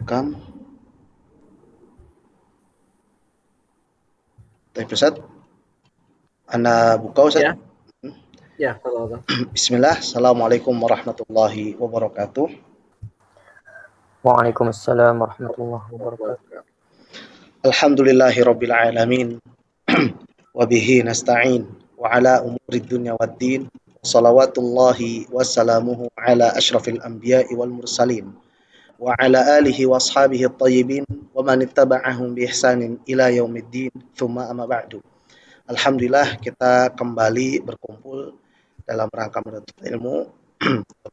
direkam. Baik Ustaz, Anda buka Ustaz. Ya, ya, kalau Bismillah, Assalamualaikum warahmatullahi wabarakatuh. Waalaikumsalam warahmatullahi wabarakatuh. Alhamdulillahi rabbil alamin. Wa bihi nasta'in wa ala umurid dunya waddin. Salawatullahi wassalamuhu ala asyrafil anbiya'i wal mursalin wa ala alihi wa ashabihi at-tayyibin wa man ittaba'ahum bi ihsanin ila yaumiddin. Tsumma amma ba'du. Alhamdulillah kita kembali berkumpul dalam rangka menuntut ilmu.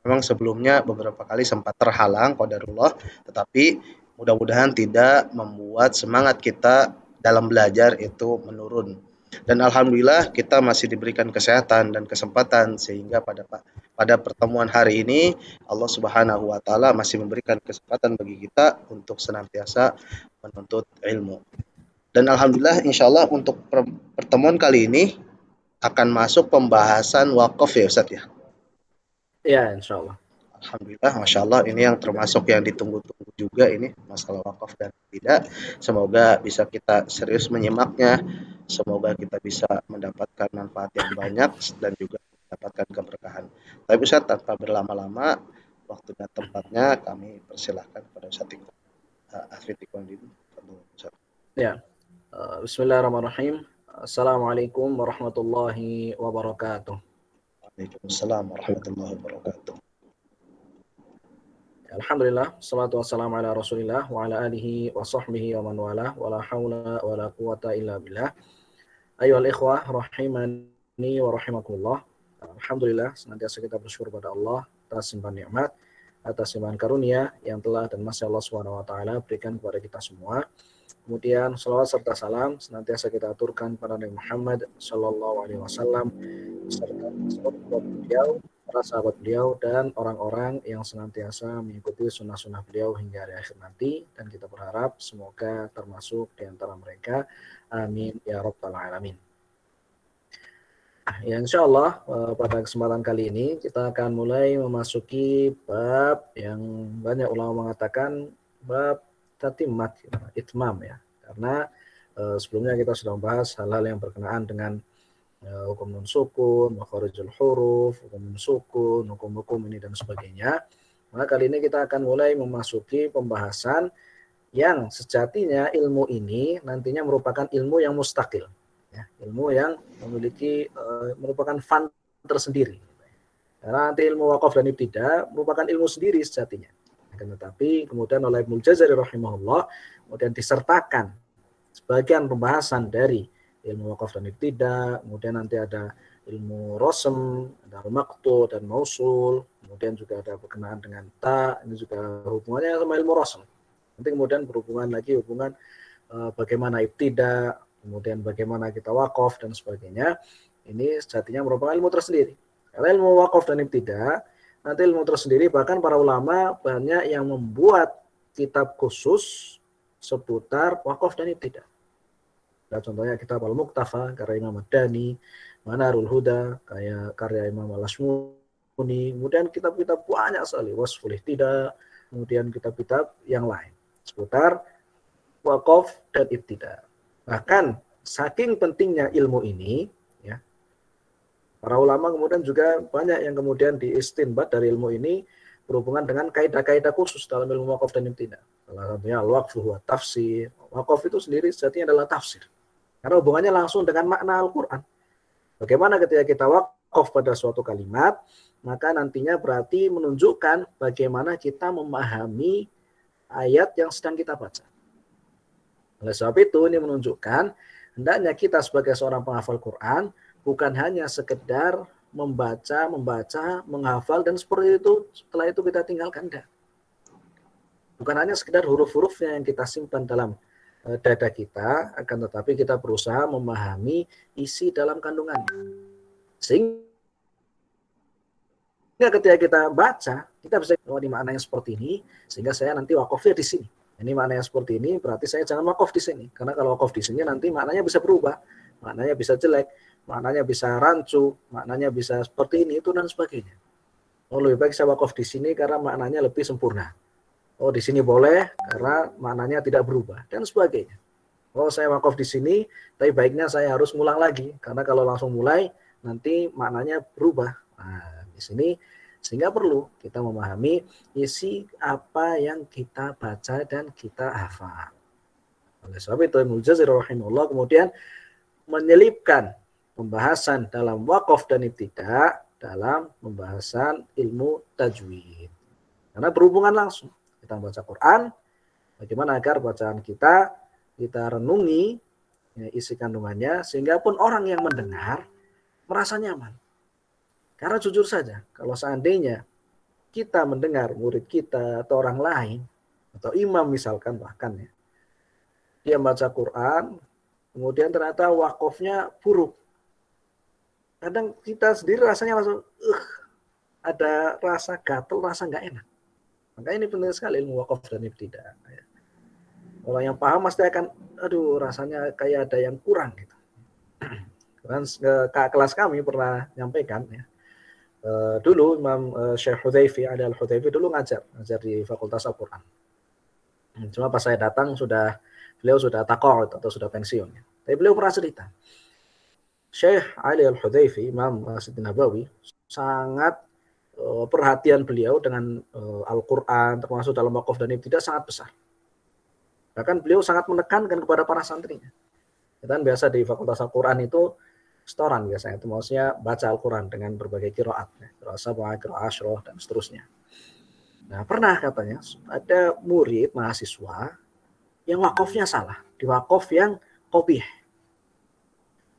Memang sebelumnya beberapa kali sempat terhalang qadarullah, tetapi mudah-mudahan tidak membuat semangat kita dalam belajar itu menurun. Dan alhamdulillah kita masih diberikan kesehatan dan kesempatan sehingga pada pertemuan hari ini Allah Subhanahu wa taala masih memberikan kesempatan bagi kita untuk senantiasa menuntut ilmu. Dan alhamdulillah insyaallah untuk pertemuan kali ini akan masuk pembahasan wakaf ya Ustaz ya. ya, insya Allah. Alhamdulillah, Masya Allah, ini yang termasuk yang ditunggu-tunggu juga ini, masalah wakaf dan tidak. Semoga bisa kita serius menyimaknya, semoga kita bisa mendapatkan manfaat yang banyak dan juga mendapatkan keberkahan. Tapi Ustaz, tanpa berlama-lama, waktu dan tempatnya kami persilahkan kepada Ustaz Afiqondin. Ya, Bismillahirrahmanirrahim. Assalamualaikum warahmatullahi wabarakatuh. Waalaikumsalam warahmatullahi wabarakatuh. Alhamdulillah, salatu wassalamu ala rasulillah wa ala alihi wa sahbihi wa man wala wa la hawla wa la quwata illa billah. Ayyuhal ikhwah rahimani wa rahimakumullah. Alhamdulillah, senantiasa kita bersyukur pada Allah atas simpan nikmat, atas simpan karunia yang telah dan masih Allah Subhanahu wa taala berikan kepada kita semua. Kemudian salawat serta salam senantiasa kita aturkan pada Nabi Muhammad sallallahu alaihi wasallam serta beliau, para sahabat beliau dan orang-orang yang senantiasa mengikuti sunnah-sunnah beliau hingga hari akhir nanti, dan kita berharap semoga termasuk di antara mereka. Amin ya rabbal alamin. Ya, insya Allah pada kesempatan kali ini kita akan mulai memasuki bab yang banyak ulama mengatakan bab tatimmat, itmam ya, karena sebelumnya kita sudah membahas hal-hal yang berkenaan dengan hukum nun sukun, makharijul huruf, hukum nun sukun, hukum-hukum ini dan sebagainya. Maka kali ini kita akan mulai memasuki pembahasan yang sejatinya ilmu ini nantinya merupakan ilmu yang mustakil, ya, ilmu yang memiliki merupakan fun tersendiri. Karena nanti ilmu wakaf dan ibtidah merupakan ilmu sendiri sejatinya. Akan tetapi kemudian oleh Ibnu Jazari rahimahullah kemudian disertakan sebagian pembahasan dari ilmu wakaf dan ibtidah, kemudian nanti ada ilmu rosem, ada maqtu dan mausul, kemudian juga ada berkenaan dengan ta, ini juga hubungannya sama ilmu rosem. Nanti kemudian berhubungan lagi hubungan bagaimana ibtidah, kemudian bagaimana kita wakaf dan sebagainya. Ini sejatinya merupakan ilmu tersendiri. Karena ilmu wakaf dan ibtidah nanti ilmu tersendiri, bahkan para ulama banyak yang membuat kitab khusus seputar wakaf dan ibtidah. Nah, contohnya kitab Al-Muqtafa karya Imam Ad-Dani, Manarul Huda kayak karya Imam Al-Ashmuni, kemudian kitab-kitab banyak sekali, Wasful Ihtidah, kemudian kitab-kitab yang lain seputar wakaf dan ibtidah. Bahkan saking pentingnya ilmu ini, ya, para ulama kemudian juga banyak yang kemudian diistinbat dari ilmu ini berhubungan dengan kaidah-kaidah khusus dalam ilmu wakaf dan ibtidah. Salah satunya al-waqfu huwa tafsir. Wakaf itu sendiri sejatinya adalah tafsir. Karena hubungannya langsung dengan makna Al-Quran. Bagaimana ketika kita wakaf pada suatu kalimat, maka nantinya berarti menunjukkan bagaimana kita memahami ayat yang sedang kita baca. Oleh sebab itu ini menunjukkan hendaknya kita sebagai seorang penghafal Quran bukan hanya sekedar membaca, menghafal, dan seperti itu, setelah itu kita tinggalkan. Enggak. Bukan hanya sekedar huruf-hurufnya yang kita simpan dalam dada kita, akan tetapi kita berusaha memahami isi dalam kandungannya. Sehingga ketika kita baca, kita bisa di makna yang seperti ini, sehingga saya nanti wakafnya di sini. Ini makna yang seperti ini, berarti saya jangan wakaf di sini. Karena kalau wakaf di sini nanti maknanya bisa berubah, maknanya bisa jelek, maknanya bisa rancu, maknanya bisa seperti ini, itu dan sebagainya. Lebih baik saya wakaf di sini karena maknanya lebih sempurna. Oh, di sini boleh karena maknanya tidak berubah dan sebagainya. Oh, saya wakaf di sini, tapi baiknya saya harus ngulang lagi karena kalau langsung mulai nanti maknanya berubah. Nah, di sini sehingga perlu kita memahami isi apa yang kita baca dan kita hafal. Oleh sebab itu Ibnu Jazari rahimahullah kemudian menyelipkan pembahasan dalam wakaf dan ibtidah dalam pembahasan ilmu tajwid. Karena berhubungan langsung. Kita membaca Quran, bagaimana agar bacaan kita renungi ya, isi kandungannya, sehingga pun orang yang mendengar merasa nyaman. Karena jujur saja, kalau seandainya kita mendengar murid kita atau orang lain, atau imam misalkan bahkan ya, dia baca Quran, kemudian ternyata wakafnya buruk. Kadang kita sendiri rasanya langsung, ada rasa gatel, rasa nggak enak. Maka ini penting sekali ilmu wakaf dan ibtidah. Orang yang paham pasti akan, aduh rasanya kayak ada yang kurang gitu. Dan kelas kami pernah nyampaikan ya. Dulu Imam Syekh Hudzaify Al-Hudzaify dulu ngajar di Fakultas Al-Quran. Cuma pas saya datang beliau sudah taqa'ud atau sudah pensiun. Ya. Tapi beliau pernah cerita. Syekh Ali Al-Hudzaify, Imam Masjid Nabawi, sangat perhatian beliau dengan Al-Quran, termasuk dalam wakaf dan ibtidah sangat besar. Bahkan beliau sangat menekankan kepada para santrinya. Kita kan biasa di Fakultas Al-Quran itu setoran biasanya, itu maksudnya baca Al-Quran dengan berbagai qiraat, qiraat sab'ah, qiraat asyroh, dan seterusnya. Nah, pernah katanya ada murid mahasiswa yang wakafnya salah, di wakaf yang qabih.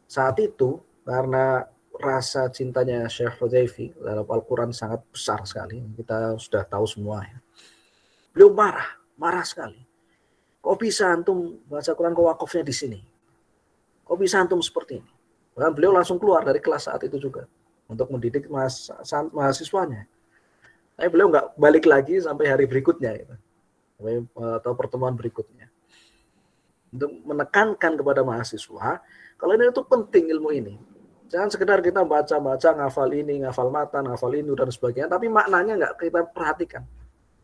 Saat itu karena rasa cintanya Syekh Hudzaify dalam Al-Quran sangat besar sekali. Kita sudah tahu semua ya. Beliau marah sekali. Kok bisa antum baca Quran kok wakafnya di sini? Kok bisa antum seperti ini? Bahkan beliau langsung keluar dari kelas saat itu juga untuk mendidik mahasiswanya. Tapi beliau nggak balik lagi sampai hari berikutnya gitu. Atau pertemuan berikutnya. Untuk menekankan kepada mahasiswa, kalau ini itu penting ilmu ini. Jangan sekedar kita baca-baca, ngafal ini, ngafal matan, ngafal ini, dan sebagainya, tapi maknanya nggak kita perhatikan.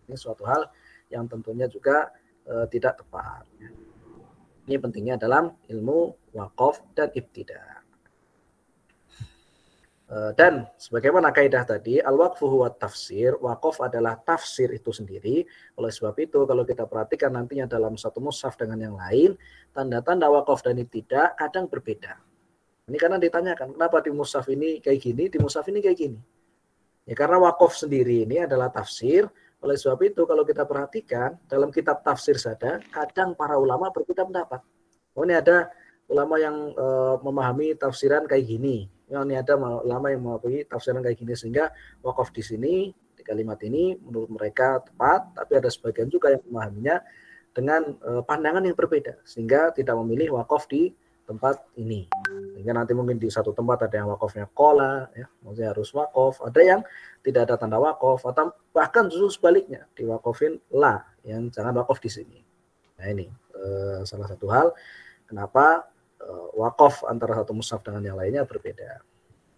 Ini suatu hal yang tentunya juga tidak tepat. Ini pentingnya dalam ilmu wakaf dan ibtidah. Dan sebagaimana kaidah tadi, al-waqfu huwa tafsir, wakaf adalah tafsir itu sendiri. Oleh sebab itu, kalau kita perhatikan nantinya dalam satu mushaf dengan yang lain, tanda-tanda wakaf dan ibtidah kadang berbeda. Ini karena ditanyakan, kenapa di mushaf ini kayak gini, di mushaf ini kayak gini. Ya karena wakaf sendiri ini adalah tafsir. Oleh sebab itu, kalau kita perhatikan, dalam kitab tafsir saja, kadang para ulama berbeda pendapat. Oh ini ada ulama yang memahami tafsiran kayak gini. Ini ada ulama yang memahami tafsiran kayak gini. Sehingga wakaf di sini, di kalimat ini, menurut mereka tepat. Tapi ada sebagian juga yang memahaminya dengan pandangan yang berbeda. Sehingga tidak memilih wakaf di tempat ini. Sehingga nanti mungkin di satu tempat ada yang wakafnya qola, ya, maksudnya harus wakaf. Ada yang tidak ada tanda wakaf, atau bahkan justru sebaliknya, diwakafin la, yang jangan wakaf di sini. Nah ini salah satu hal kenapa wakaf antara satu mushaf dengan yang lainnya berbeda.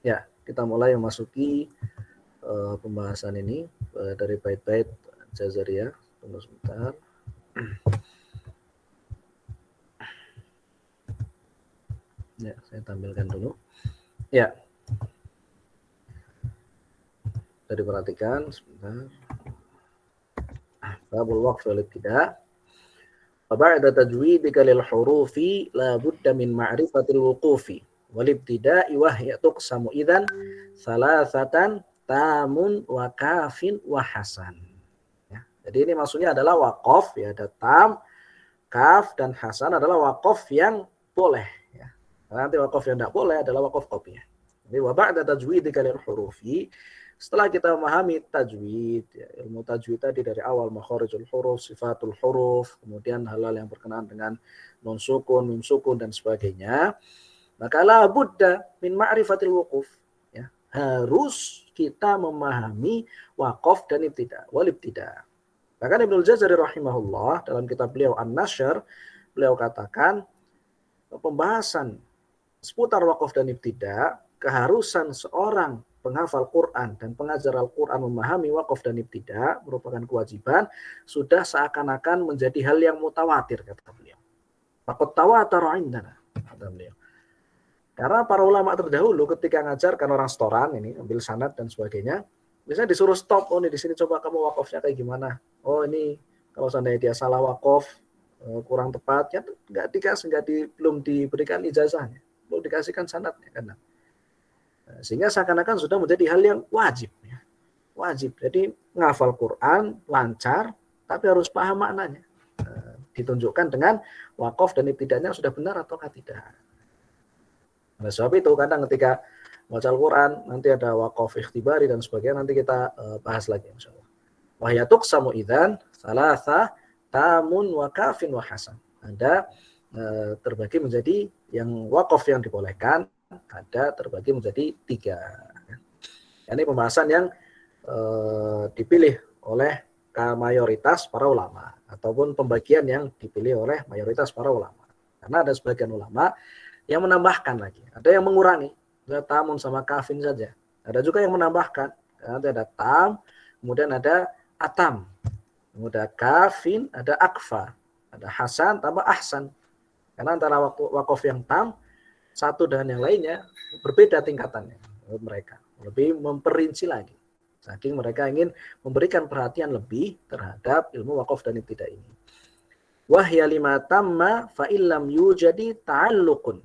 Ya, kita mulai memasuki pembahasan ini dari bait-bait Jazariyah. Tunggu sebentar. Ya, saya tampilkan dulu. Ya. Jadi perhatikan sebentar. Babul waqf wal ibtida. Wa ba'da tajwidika lil hurufi la budda min ma'rifatil wuqufi wal ibtida'i wa hiya tuqsamu idzan salasatan tamun wa kafin wa hasan. Ya. Jadi ini maksudnya adalah waqaf ya, ada tam, kaf dan hasan adalah waqaf yang boleh ya. Nanti waqaf yang tidak boleh adalah waqaf qabih. Jadi wa ba'da tajwidika lil hurufi, setelah kita memahami tajwid, ya, ilmu tajwid tadi dari awal makharijul huruf, sifatul huruf, kemudian hal-hal yang berkenaan dengan nun sukun, mim sukun dan sebagainya, maka la budda min ma'rifatil wuquf, ya. Harus kita memahami waqaf dan ibtidah, wal ibtidah. Bahkan Ibnu Jazari rahimahullah dalam kitab beliau An-Nashr, beliau katakan pembahasan seputar waqaf dan ibtidah, keharusan seorang penghafal Quran dan pengajar Al-Quran memahami wakaf dan ibtida merupakan kewajiban, sudah seakan-akan menjadi hal yang mutawatir, kata beliau. Faqad tawatara indana, kata beliau. Karena para ulama terdahulu ketika ngajarkan orang setoran ini, ambil sanad dan sebagainya, biasanya disuruh stop, oh ini di sini coba kamu wakafnya kayak gimana. Oh ini kalau seandainya dia salah wakaf, kurang tepat, ya nggak dikasih, belum diberikan ijazahnya, belum dikasihkan sanadnya kan. Sehingga seakan-akan sudah menjadi hal yang wajib, ya. Wajib. Jadi ngafal Quran lancar, tapi harus paham maknanya. Ditunjukkan dengan wakaf dan ibtidanya sudah benar ataukah tidak. Oleh sebab itu kadang ketika baca Al-Quran nanti ada wakaf ikhtibari dan sebagainya, nanti kita bahas lagi insyaallah. Wahya tuqsamu idzan salasa tamun wa kafin wa hasan. Ada terbagi menjadi yang wakaf yang dibolehkan, ada terbagi menjadi 3. Ini pembahasan yang dipilih oleh mayoritas para ulama, ataupun pembagian yang dipilih oleh mayoritas para ulama. Karena ada sebagian ulama yang menambahkan lagi, ada yang mengurangi, ada tamun sama kafin saja. Ada juga yang menambahkan, nanti ada tam, kemudian ada atam, kemudian kafin, ada akfa, ada hasan tambah ahsan. Karena antara wakaf yang tam satu dan yang lainnya berbeda tingkatannya, mereka lebih memperinci lagi, saking mereka ingin memberikan perhatian lebih terhadap ilmu wakaf dan ibtida ini. Wahya lima tamma fa illam yujadi ta'alluqun.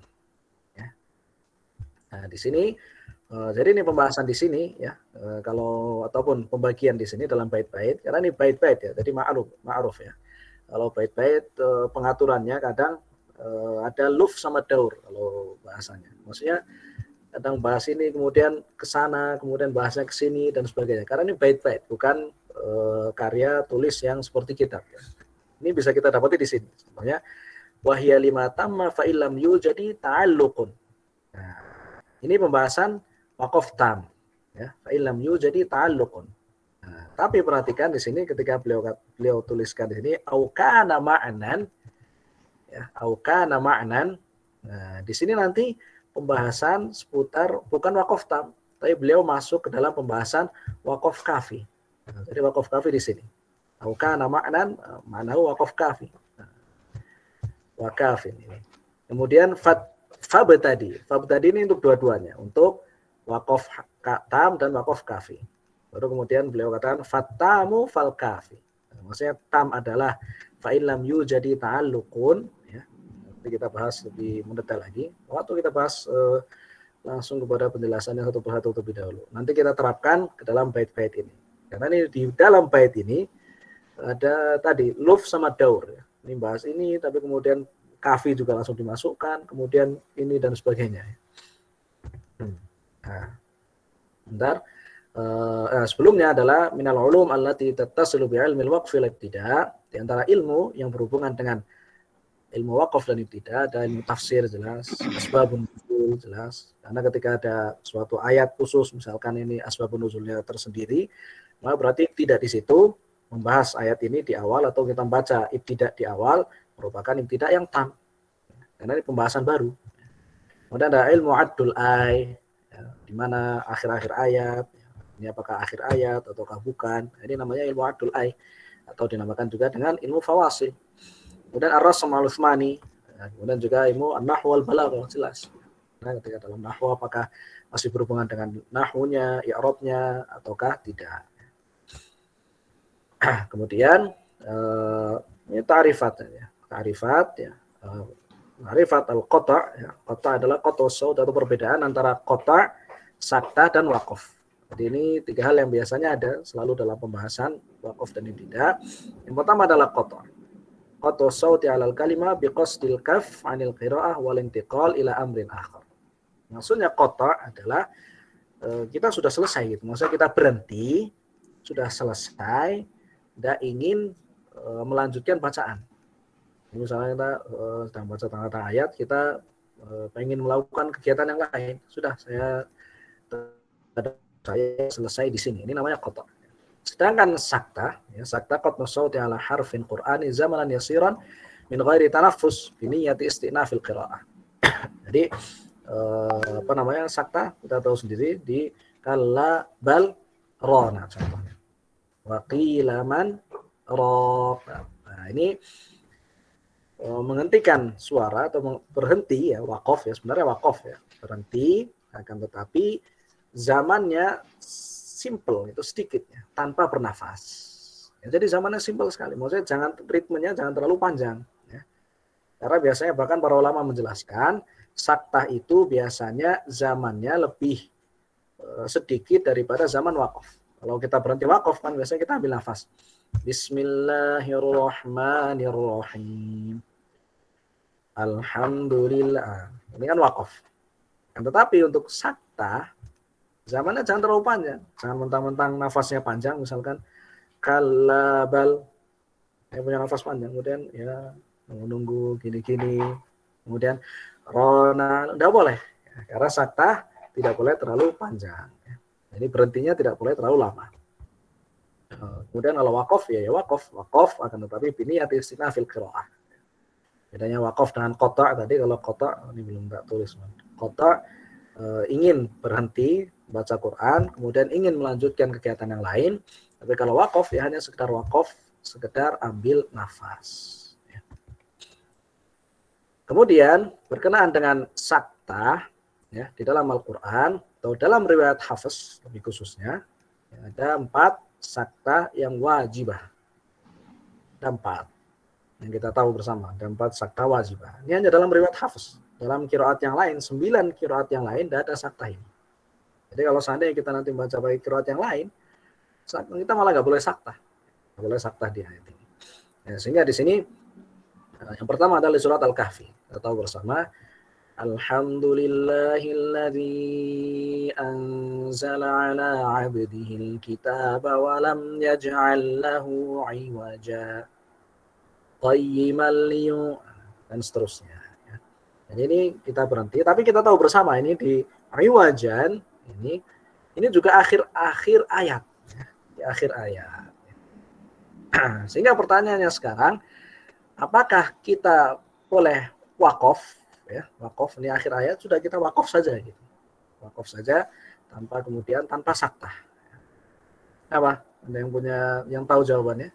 Ya. Nah, di sini jadi ini pembahasan di sini ya, kalau ataupun pembagian di sini dalam bait-bait, karena ini bait-bait ya, jadi ma'ruf ya. Kalau bait-bait pengaturannya kadang ada luf sama daur kalau bahasanya. Maksudnya kadang bahas ini kemudian ke sana, kemudian bahasnya ke sini dan sebagainya. Karena ini bait-bait, bukan karya tulis yang seperti kitab ya. Ini bisa kita dapati di sini. Contohnya wahya lima tamma fa illam yujadi ta'alluqun. Nah, ini pembahasan wakaf tam ya, fa illam yujadi ta'alluqun. Nah, tapi perhatikan di sini ketika beliau tuliskan di sini au kana ma'nan ya, au kana ma'nan. Nah, di sini nanti pembahasan seputar bukan wakaf tam, tapi beliau masuk ke dalam pembahasan wakaf kafi. Nah, jadi wakaf kafi di sini. Au kana ma'nan, ma'nahu wakaf kafi. Nah, wakafin ini. Kemudian fab tadi ini untuk dua-duanya, untuk wakaf tam dan wakaf kafi. Baru kemudian beliau katakan fatamu fal kafi. Nah, maksudnya tam adalah fa illam yujadi ta'alluqun ya. Nanti kita bahas lebih mendetail lagi. Waktu kita bahas langsung kepada penjelasannya satu persatu terlebih dahulu. Nanti kita terapkan ke dalam bait-bait ini. Karena ini di dalam bait ini ada tadi luf sama daur ya. Ini bahas ini tapi kemudian kafi juga langsung dimasukkan, kemudian ini dan sebagainya. Nah, bentar. Sebelumnya adalah minal ulum allati tattasilu bi ilmil waqf wal ibtida. Di antara ilmu yang berhubungan dengan ilmu wakaf dan ibtida, ada ilmu tafsir jelas, asbabun nuzul jelas. Karena ketika ada suatu ayat khusus, misalkan ini asbabun nuzulnya tersendiri, maka berarti tidak di situ membahas ayat ini di awal atau kita baca ibtida di awal merupakan ibtida yang tam. Karena ini pembahasan baru. Kemudian ada ilmu addul ay, ya, di mana akhir-akhir ayat, ini apakah akhir ayat ataukah bukan. Ini namanya ilmu addul ay atau dinamakan juga dengan ilmu fawasil. Kemudian ar-rasm al-uthmani, ya, kemudian juga ilmu an-nahwu wal balaghah jelas. Nah, ketika dalam nahwu apakah masih berhubungan dengan nahwunya, i'rabnya ataukah tidak. Kemudian ini ta'rifat ya. Ta'rifat al-qata' ya. Qata' adalah qata' saud atau perbedaan antara qata', sakta dan waqaf. Jadi ini 3 hal yang biasanya ada selalu dalam pembahasan waqaf dan ibtida. Yang pertama adalah qata'. Qata' sauti 'alal kalimah biqasdil kaf 'anil qira'ah wal intiqal ila amrin akhar. Maksudnya qata' adalah kita sudah selesai gitu. Maksudnya kita berhenti, sudah selesai, tidak ingin melanjutkan bacaan. Misalnya kita sedang baca tengah-tengah ayat, kita ingin melakukan kegiatan yang lain. Sudah, saya selesai di sini. Ini namanya qata'. Sedangkan sakta, ya, sakta qat'u shauti ala harfin qur'ani zamanan yasiran min ghairi tanaffus bi niyyati istinafil qira'ah. Jadi sakta kita tahu sendiri di Kalla bal rona contohnya. Wa qila man raq. Nah, ini menghentikan suara atau berhenti ya, waqaf ya, sebenarnya waqaf ya, berhenti, akan tetapi zamannya simple, itu sedikit ya, tanpa bernafas ya, jadi zamannya simple sekali, maksudnya jangan ritmenya jangan terlalu panjang ya. Karena biasanya bahkan para ulama menjelaskan saktah itu biasanya zamannya lebih sedikit daripada zaman waqaf. Kalau kita berhenti waqaf kan biasanya kita ambil nafas, Bismillahirrahmanirrahim, Alhamdulillah. Ini kan waqaf. Tetapi untuk saktah, zamannya jangan terlalu panjang. Jangan mentang-mentang nafasnya panjang, misalkan kalabal, yang punya nafas panjang, kemudian ya menunggu gini-gini, kemudian rona, tidak boleh. Karena saktah tidak boleh terlalu panjang. Jadi berhentinya tidak boleh terlalu lama. Kemudian kalau waqaf ya waqaf akan tetapi biniyati istinafil qiraah. Bedanya waqaf dengan qata' tadi, kalau qata' ini belum tak tulis. Qata' ingin berhenti baca Quran, kemudian ingin melanjutkan kegiatan yang lain. Tapi kalau waqaf ya hanya sekedar waqaf, sekedar ambil nafas. Ya. Kemudian berkenaan dengan saktah ya, di dalam Al-Quran atau dalam riwayat Hafiz lebih khususnya ya, ada 4 saktah yang wajibah. Ada 4 yang kita tahu bersama, ada 4 saktah wajibah. Ini hanya dalam riwayat Hafiz. Dalam qiraat yang lain, 9 qiraat yang lain tidak ada saktah ini. Jadi kalau seandainya kita nanti baca pakai qiraat yang lain, kita malah nggak boleh saktah. Nggak boleh saktah di ayat ini. Ya, sehingga di sini yang pertama adalah surat Al-Kahfi. Kita tahu bersama, Alhamdulillahilladzi anzala ala 'abdihil kitaba wa lam yaj'al lahu 'iwaja. Dan seterusnya. Jadi ini kita berhenti, tapi kita tahu bersama ini di iwajan ini juga akhir ayat, di akhir ayat. Sehingga pertanyaannya sekarang, apakah kita boleh wakaf? Ya, wakaf ini akhir ayat sudah kita wakaf saja, gitu. Wakaf saja tanpa kemudian tanpa saktah. Apa? Ada yang tahu jawabannya?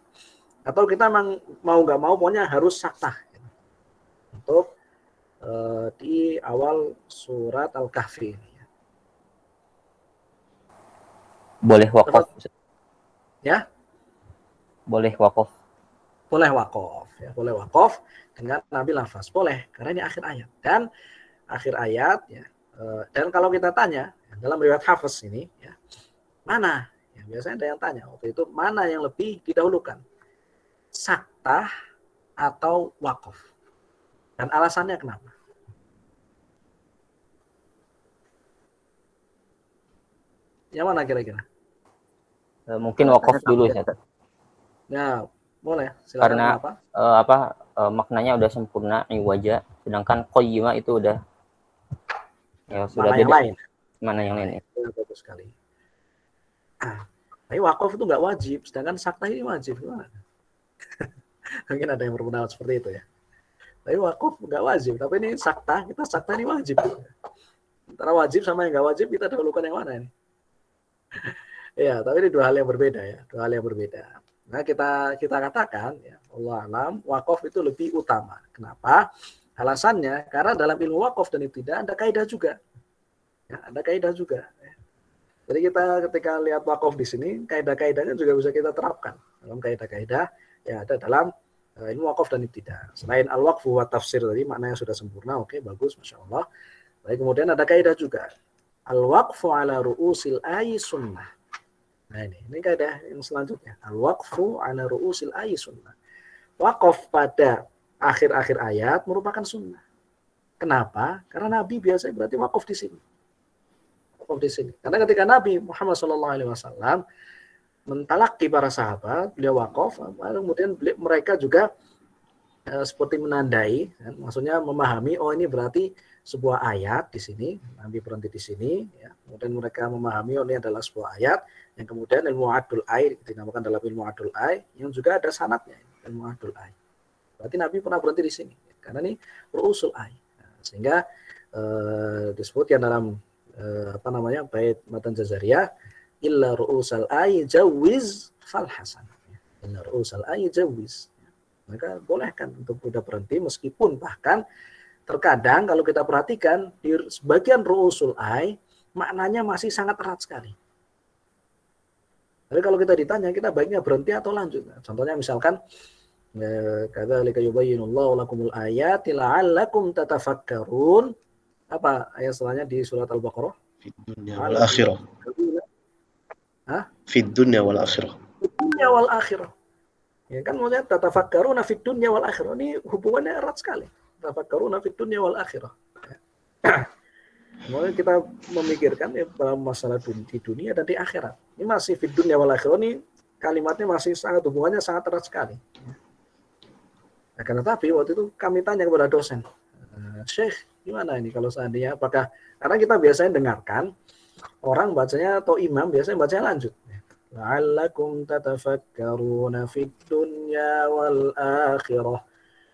Atau kita memang mau nggak mau pokoknya harus saktah gitu. Untuk di awal surat Al-Kahfi ini. Boleh wakaf. Ya? Boleh wakaf. Boleh wakaf. Ya, boleh wakaf dengan ambil nafas. Boleh, karena ini akhir ayat. Dan akhir ayat, ya, dan kalau kita tanya, dalam riwayat Hafiz ini, ya, mana? Ya, biasanya ada yang tanya, waktu itu mana yang lebih didahulukan? Saktah atau wakaf? Dan alasannya kenapa? Yang mana kira-kira? Mungkin wakaf dulu ya. Ya, boleh. Silakan. Karena maknanya udah sempurna iwaja, sedangkan qayyimah itu udah ya sudah mana yang lain. Mana yang lain? Itu bagus sekali. Tapi wakaf itu nggak wajib, sedangkan saktah ini wajib. Gimana? Mungkin ada yang berpendapat seperti itu ya. Tapi wakaf nggak wajib, tapi ini saktah, kita saktah ini wajib. Antara wajib sama yang nggak wajib, kita dahulukan yang mana ini? Ya, tapi ini dua hal yang berbeda ya, dua hal yang berbeda. Nah, kita katakan ya, Allah alam, wakaf itu lebih utama. Kenapa? Alasannya karena dalam ilmu wakaf dan ibtidah ada kaidah juga. Ya, ada kaidah juga. Jadi kita ketika lihat wakaf di sini, kaidah-kaidahnya juga bisa kita terapkan. Dalam kaidah-kaidah yang ada dalam ilmu wakaf dan ibtidah. Selain al-waqfu wa tafsir tadi maknanya sudah sempurna, oke, bagus, Masya Allah. Baik, kemudian ada kaidah juga. Al-waqfu ala ru'usil ayi sunnah. Nah ini kaidah yang selanjutnya. Al-waqfu ala ru'usil ayi sunnah. Wakaf pada akhir-akhir ayat merupakan sunnah. Kenapa? Karena Nabi biasanya berarti wakaf di sini. Wakaf di sini. Karena ketika Nabi Muhammad SAW mentalaki para sahabat, beliau wakaf, kemudian mereka juga seperti menandai, kan? Maksudnya memahami, oh ini berarti sebuah ayat di sini, Nabi berhenti di sini, ya. Kemudian mereka memahami, oh ini adalah sebuah ayat, yang kemudian ilmu adul ai, dinamakan dalam ilmu adul ai, yang juga ada sanadnya, ilmu adul ai. Berarti Nabi pernah berhenti di sini, karena ini ru'usul ai. Nah, sehingga disebutkan dalam apa namanya bait matan jazariyah, illa ru'usal ay jawiz fal hasan. Illa ru'usal ay jawiz. Maka bolehkan untuk udah berhenti, meskipun bahkan terkadang kalau kita perhatikan di sebagian ru'usul ay maknanya masih sangat erat sekali. Tapi kalau kita ditanya, kita baiknya berhenti atau lanjut. Contohnya misalkan kadzalika yubayyinullahu lakumul ayati la'allakum tatafakkarun. Apa ayat setelahnya di surat Al-Baqarah? Fid dunya wal akhirah. Hah? Fid dunya wal akhirah. Fid dunya wal akhirah. Ya kan, maksudnya tatafakkaruna fid dunya wal akhirah. Ini hubungannya erat sekali. Tatafakkaruna fid dunya wal akhirah. Kemudian kita memikirkan ya, masalah di dunia dan di akhirat. Ini masih fid dunya wal akhirah, ini kalimatnya masih sangat, hubungannya sangat erat sekali. Nah, karena tapi waktu itu kami tanya kepada dosen, Syekh, gimana ini kalau seandainya, apakah, karena kita biasanya dengarkan orang bacanya atau imam biasanya bacanya lanjut. La'allakum tatafakkaruna fid dunya wal akhirah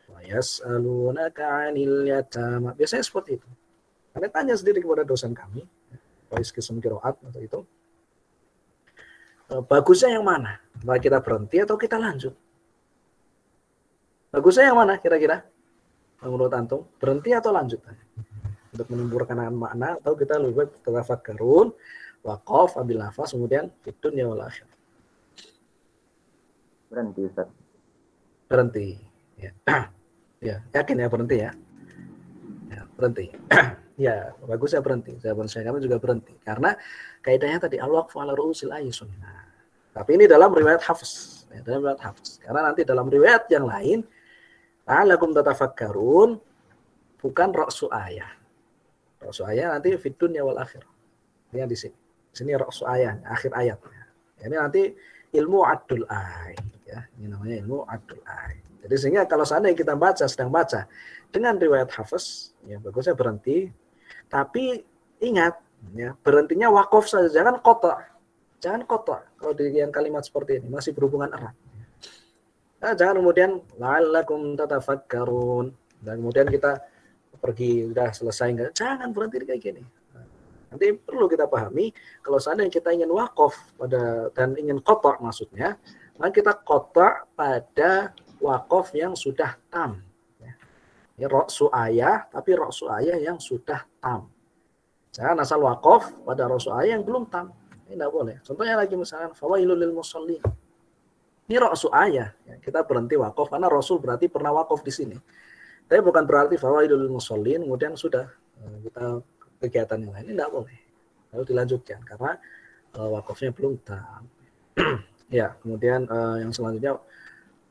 wa yas'alunaka 'anil yatama. Biasanya seperti itu. Kami tanya sendiri kepada dosen kami, Faiz Kisum Kiroat atau itu, bagusnya yang mana? Baik kita berhenti atau kita lanjut? Bagusnya yang mana kira-kira? Menurut antum, berhenti atau lanjut? Untuk menimbulkan makna, atau kita lebih baik tatafakkarun, waqaf, ambil nafas, kemudian fid dunya wal akhirah. Berhenti, Ustaz. Berhenti. Ya. Ya, yakin ya berhenti ya? Ya, berhenti. Ya, bagusnya berhenti. Jawaban saya kami juga berhenti. Karena kaidahnya tadi al-waqfu ala ru'usil ayyi sunnah. Tapi ini dalam riwayat Hafiz. Ya, dalam riwayat Hafiz. Karena nanti dalam riwayat yang lain, la'allakum tatafakkarun, bukan ra'su ayah. Ra'su ayah nanti fid dunya wal akhirah. Ini yang di sini. Di sini ra'su ayah, akhir ayatnya. Ini nanti ilmu adul ay. Ya, ini namanya ilmu adul ay. Jadi sehingga kalau seandainya kita sedang baca dengan riwayat Hafiz, ya bagusnya berhenti. Tapi ingat, ya, berhentinya wakaf saja, jangan qata'. Jangan qata'. Kalau di yang kalimat seperti ini masih berhubungan erat. Nah, jangan kemudian la'allakum tatafakkarun dan kemudian kita pergi sudah selesai, enggak. Jangan berhenti kayak gini. Nanti perlu kita pahami, kalau seandainya kita ingin wakaf pada dan ingin qata' maksudnya, maka kita qata' pada wakaf yang sudah tam. Ya, ra'su ayah, tapi ra'su ayah yang sudah tam. Jangan asal wakaf pada ra'su ayah yang belum tam. Ini tidak boleh. Contohnya lagi misalkan, fawailul lil musallin. Ini ra'su ayah. Ya, kita berhenti wakaf karena Rasul berarti pernah wakaf di sini. Tapi bukan berarti fawailul lil musallin, kemudian sudah kita kegiatan yang lain. Ini tidak boleh. Lalu dilanjutkan karena wakafnya belum tam. Ya, kemudian yang selanjutnya,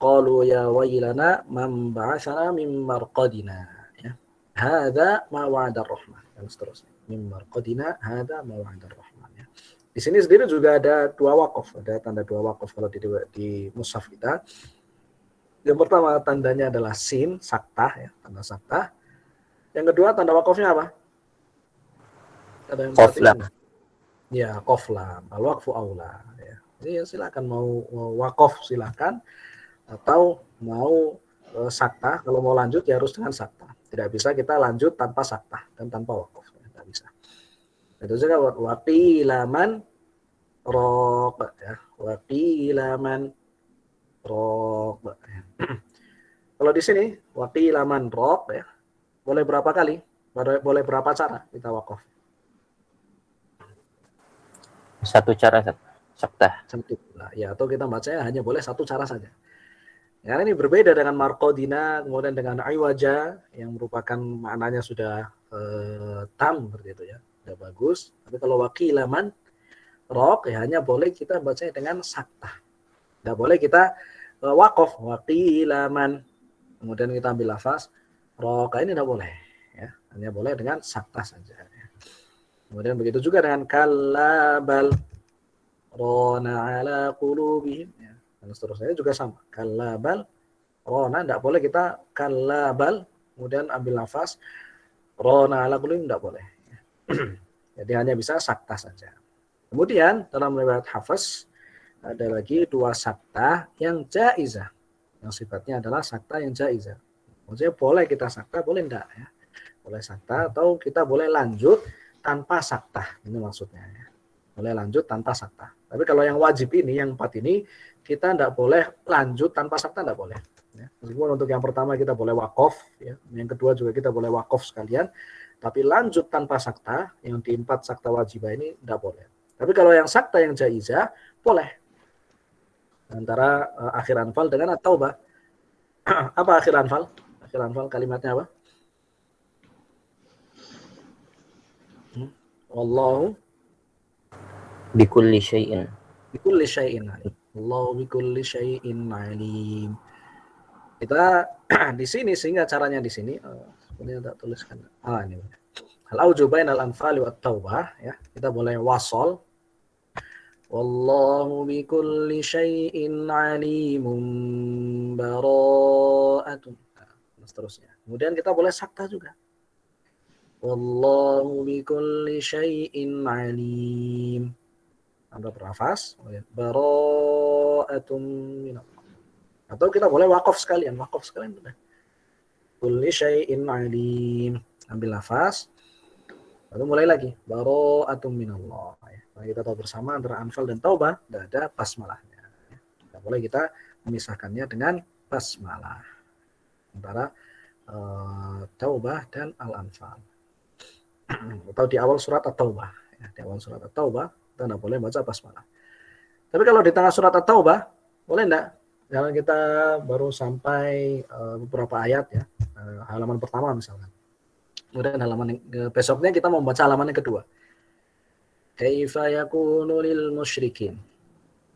qalu ya wailana man ba'atsana min marqadina, ya. Hadza ma wa'ada ar-rahman, dan seterusnya. Min marqadina hadza ma wa'ada ar-rahman, ya. Di sini sendiri juga ada dua wakaf, ada tanda dua wakaf kalau di mushaf kita. Yang pertama tandanya adalah sin, saktah, ya, tanda saktah. Yang kedua tanda wakafnya apa? Ada yang Qaflam. Ya, qaflam, al-waqfu aula, ya. Jadi silakan mau wakaf silakan, atau mau saktah. Kalau mau lanjut ya harus dengan saktah. Tidak bisa kita lanjut tanpa saktah dan tanpa wakaf. Tidak bisa. Itu juga waqilaman raq, ya. Waqilaman raq. Kalau di sini waqilaman raq, ya. Boleh berapa kali? Boleh berapa cara kita wakaf? Satu cara, saktah. Satu. Nah, ya, atau kita bacanya hanya boleh satu cara saja. Karena ini berbeda dengan marqadina, kemudian dengan iwaja yang merupakan maknanya sudah tam seperti itu, ya, sudah bagus. Tapi kalau waqilaman raq, ya hanya boleh kita bacanya dengan saktah. Tidak boleh kita wakaf waqilaman, kemudian kita ambil lafaz raq, ini tidak boleh, ya. Hanya boleh dengan saktah saja. Ya. Kemudian begitu juga dengan kallabal rona ala qulubihim, ya. Dan seterusnya juga sama. Kallabal rona, tidak boleh kita kallabal kemudian ambil lafaz rona ala qulubihim, tidak boleh. Jadi hanya bisa saktah saja. Kemudian dalam riwayat Hafiz ada lagi dua saktah yang jaizah, yang sifatnya adalah saktah yang jaizah. Maksudnya boleh kita saktah, boleh enggak, ya. Boleh saktah atau kita boleh lanjut tanpa saktah, ini maksudnya ya. Boleh lanjut tanpa saktah. Tapi kalau yang wajib ini, yang 4 ini, kita tidak boleh lanjut tanpa saktah, tidak boleh. Ya. Meskipun untuk yang pertama kita boleh wakaf, ya. Yang kedua juga kita boleh wakaf sekalian, tapi lanjut tanpa saktah, yang di 4 saktah wajibah ini tidak boleh. Tapi kalau yang saktah yang jaizah, boleh. Antara akhir Anfal dengan At-Taubah. Apa akhir Anfal? Akhir Anfal kalimatnya apa? Wallahu bikulli syai'in. Bikulli syai'in alim. Allahu bikulli syai'in alim. Kita di sini, sehingga caranya di sini sebenarnya tak tuliskan. Ini. Al-auju bainal anfali wat taubah, ya. Kita boleh wasol. Wallahu bikulli syai'in alimun bara'atun. Nah, seterusnya. Kemudian kita boleh sakta juga. Wallahu bikulli syai'in alim. Anda bernafas, bara'atun minallah. Atau kita boleh wakaf sekalian sudah. Kulli syai'in alim. Ambil nafas. Lalu mulai lagi. Bara'atun minallah. Nah, kita tahu bersama antara Anfal dan Taubah tidak ada basmalahnya. Tidak boleh kita memisahkannya dengan basmalah. Antara Taubah dan Al-Anfal. Atau di awal surat At-Taubah. Ya, di awal surat At-Taubah kita tidak boleh baca basmalah. Tapi kalau di tengah surat At-Taubah, boleh enggak? Jangan kita baru sampai beberapa ayat ya, halaman pertama misalkan. Kemudian besoknya kita mau baca halaman yang kedua. Kaifa yakunu lil musyrikin.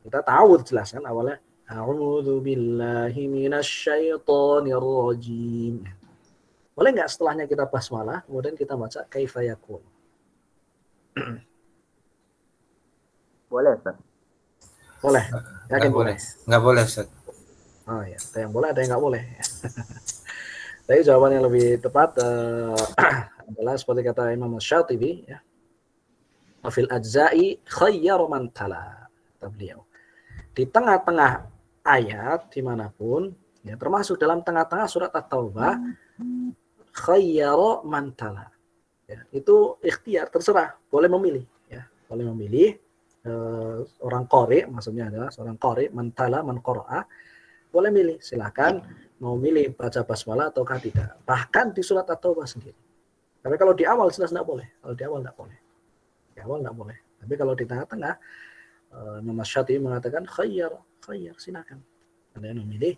Kita tahu jelas kan awalnya a'udzu billahi minasyaitonir rajim. Boleh enggak setelahnya kita basmalah, kemudian kita baca kaifa yakun? Boleh, Ustaz. Boleh. Yakin boleh? Enggak boleh, Ustaz. Oh ya, ada yang boleh, ada yang enggak boleh. Tapi jawaban yang lebih tepat adalah seperti kata Imam Syatibi ya. Fil ajza'i khayyaru man tala, kata beliau. Di tengah-tengah ayat dimanapun, ya, termasuk dalam tengah-tengah surat At-Taubah, khayyaru man tala. Ya, itu ikhtiar, terserah, boleh memilih. Ya, boleh memilih orang qari, maksudnya adalah seorang qari, man tala, man qara'a, boleh milih, silakan mau milih baca basmalah ataukah tidak. Bahkan di surat At-Taubah sendiri. Tapi kalau di awal jelas tidak boleh. Kalau di awal tidak boleh. Di awal tidak boleh. Tapi kalau di tengah-tengah, Imam Syatibi mengatakan khayyar, silakan. Anda yang memilih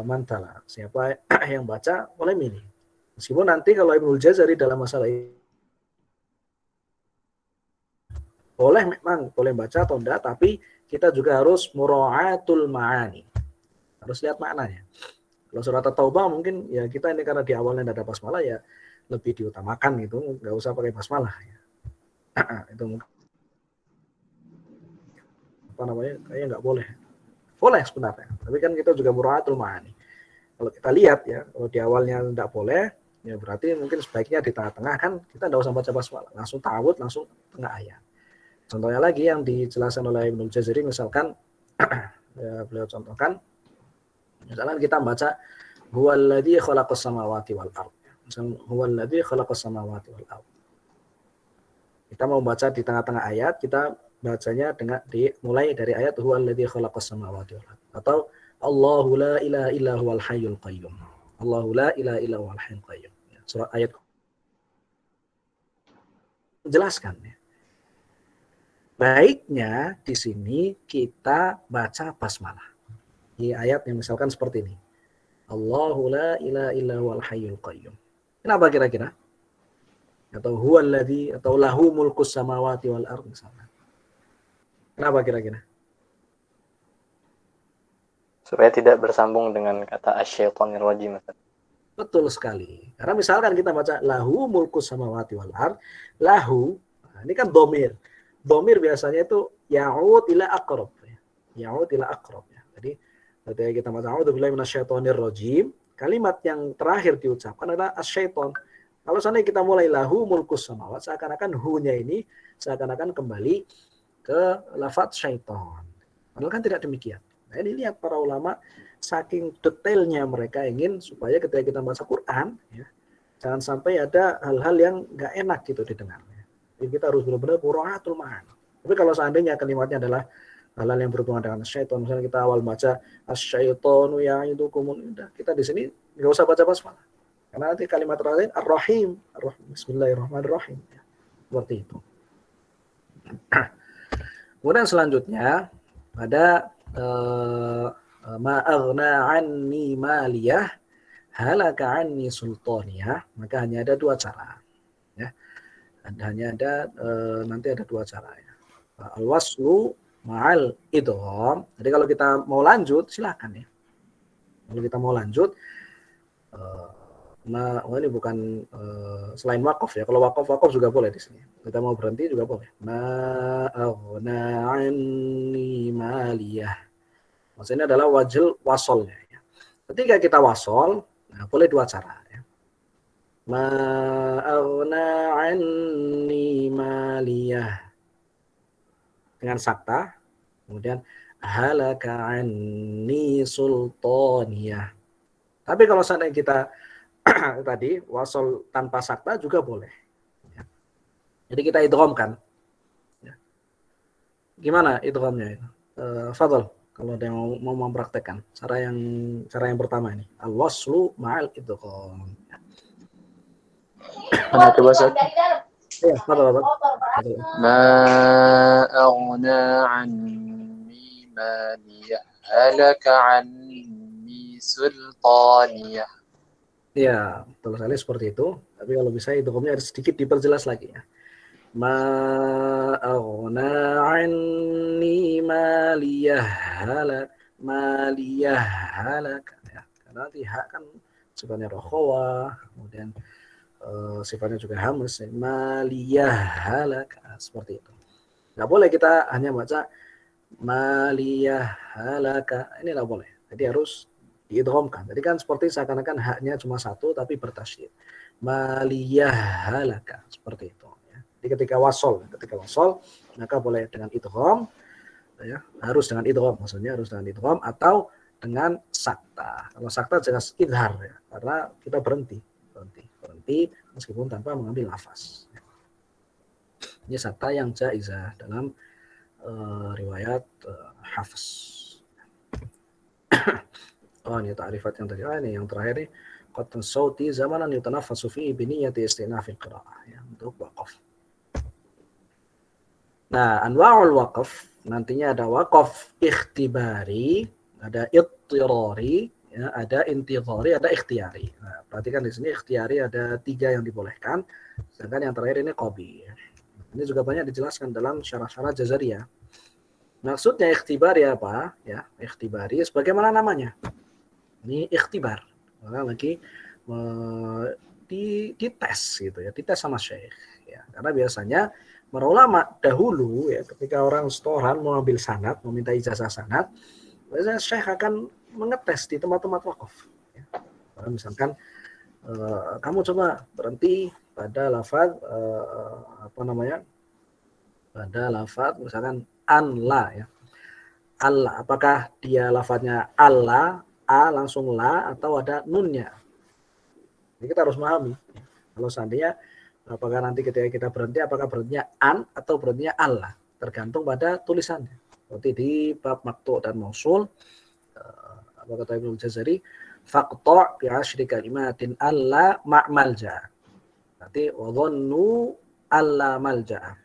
mantala. Siapa yang baca boleh milih. Meskipun nanti kalau Ibnul Jazari dalam masalah ini boleh memang boleh baca atau enggak, tapi kita juga harus mura'atul ma'ani. Harus lihat maknanya. Kalau surat At-Taubah mungkin ya kita ini karena di awalnya tidak ada basmalah ya lebih diutamakan gitu, nggak usah pakai basmalah ya. Itu apa namanya, kayaknya nggak boleh. Boleh sebenarnya, tapi kan kita juga mura'atul ma'ani. Kalau kita lihat ya, kalau di awalnya tidak boleh, ya berarti mungkin sebaiknya di tengah-tengah kan kita tidak usah baca basmalah, langsung ta'awud, langsung tengah ayat. Contohnya lagi yang dijelaskan oleh Ibnu Jazari misalkan, ya, beliau contohkan, misalkan kita baca huwallazi khalaqas samawati wal ardh. Misalkan huwallazi khalaqas samawati wal ardh. Kita mau baca di tengah-tengah ayat, kita bacanya dengan mulai dari ayat huwallazi khalaqas samawati wal ardh atau Allahu la ilaha illa huwal hayyul qayyum. Allahu la ilaha illa huwal hayyul qayyum. Surat ayat menjelaskan ya. Baiknya di sini kita baca basmalah. Di ayat yang misalkan seperti ini. Allahu la ilaha illa huwal hayyul qayyum. Kenapa kira-kira? Atau huwallazi atau lahu mulkus samawati wal ardh misalnya. Kenapa kira-kira? Supaya tidak bersambung dengan kata asyaitonir rajim. Betul sekali. Karena misalkan kita baca lahu mulkus samawati wal ardh, lahu, nah ini kan dhamir. Dhamir biasanya itu ya'ud ila aqrab. Ya'ud ila aqrab ya. Jadi ketika kita baca a'udzubillahi minasyaitonir rajim, kalimat yang terakhir diucapkan adalah asyaiton. Kalau seandainya kita mulai lahu mulkus samawat, seakan-akan hu-nya ini seakan-akan kembali ke lafaz syaiton. Padahal kan tidak demikian. Nah, ini lihat para ulama saking detailnya mereka ingin supaya ketika kita baca Quran, ya, jangan sampai ada hal-hal yang nggak enak gitu didengar. Jadi kita harus benar-benar mura'atul ma'ani. Tapi kalau seandainya kalimatnya adalah hal-hal yang berhubungan dengan syaitan, misalnya kita awal baca asyaitonu ya'idukum, udah kita di sini nggak usah baca basmalah. Karena nanti kalimat terakhir ar-rahim, bismillahirrahmanirrahim. Seperti itu. Kemudian selanjutnya ada ma'aghna anni maliyah halaka anni sultaniyah, maka hanya ada dua cara. Ya. Nanti ada dua cara ya. Al-waslu ma'al idgham. Jadi kalau kita mau lanjut silakan ya. Kalau kita mau lanjut ini bukan selain wakaf ya. Kalau wakaf juga boleh di sini. Kita mau berhenti juga boleh. Ma'aghna anni maliyah. Maksudnya adalah wajil wasolnya ya. Ketika kita wasol, nah, boleh dua cara ya. Ma'aghna anni maliyah dengan sakta, kemudian halaka anni sultaniyah. Tapi kalau seandainya kita tadi wasol tanpa sakta juga boleh. Ya. Jadi kita idghamkan. Ya. Gimana idghamnya itu? Fadhal, kalau ada yang mau mempraktekkan cara yang pertama ini, al-waslu ma'al idgham. Mana coba Ustaz? Ya, fadhal. Ma aghna anni maliyah halaka anni sultaniyah. Ya, betul sekali seperti itu. Tapi kalau bisa idghamnya harus sedikit diperjelas lagi ya. Ma aghna anni maliyah halaka ya. Karena nanti hak kan sifatnya rokhawah, kemudian sifatnya juga hamas, maliyah halaka, seperti itu. Nggak boleh kita hanya baca maliyah halaka, ini nggak boleh. Jadi harus diidghamkan. Jadi kan seperti seakan-akan haknya cuma satu tapi bertasydid. Maliyah halaka, seperti itu. Ya. Jadi ketika wasol maka boleh dengan idgham, ya, harus dengan idgham, maksudnya harus dengan idgham atau dengan sakta. Kalau sakta jelas idhar ya, karena kita berhenti meskipun tanpa mengambil nafas. Ini sakta yang jaizah dalam riwayat Hafs. Oh, ini ta'rifat yang tadi. Ini yang terakhir nih. Qatun sauti zamanan yutanaffasu fihi bi niyyati istinafil qira'ah, ya, untuk waqaf. Nah, anwa'ul waqaf nantinya ada waqaf ikhtibari, ada ittirari, ya, ada intidhari, ada ikhtiyari. Nah, perhatikan di sini ikhtiyari ada 3 yang dibolehkan, sedangkan yang terakhir ini qabih. Ini juga banyak dijelaskan dalam syarah-syarah Jazariyah. Maksudnya ikhtibari apa? Ya, ikhtibari sebagaimana namanya. Ini ikhtibar. Orang lagi dites gitu ya, dites sama syekh. Ya, karena biasanya para ulama dahulu ya, ketika orang setoran mau ambil sanad, meminta ijazah sanad, biasanya syekh akan mengetes di tempat-tempat wakaf. Ya. Misalkan kamu coba berhenti pada lafaz pada lafaz misalkan Allah ya. Allah, apakah dia lafaznya Allah, a langsung la, atau ada nunnya? Ini kita harus memahami. Kalau seandainya apakah nanti ketika kita berhenti apakah berhentinya an atau berhentinya Allah, tergantung pada tulisannya. Seperti di bab maqtu' dan mausul, apa kata Ibnu Jazari, faqta' bi 10 kalimatin alla ma'malja. Berarti wa dhannu alla malja.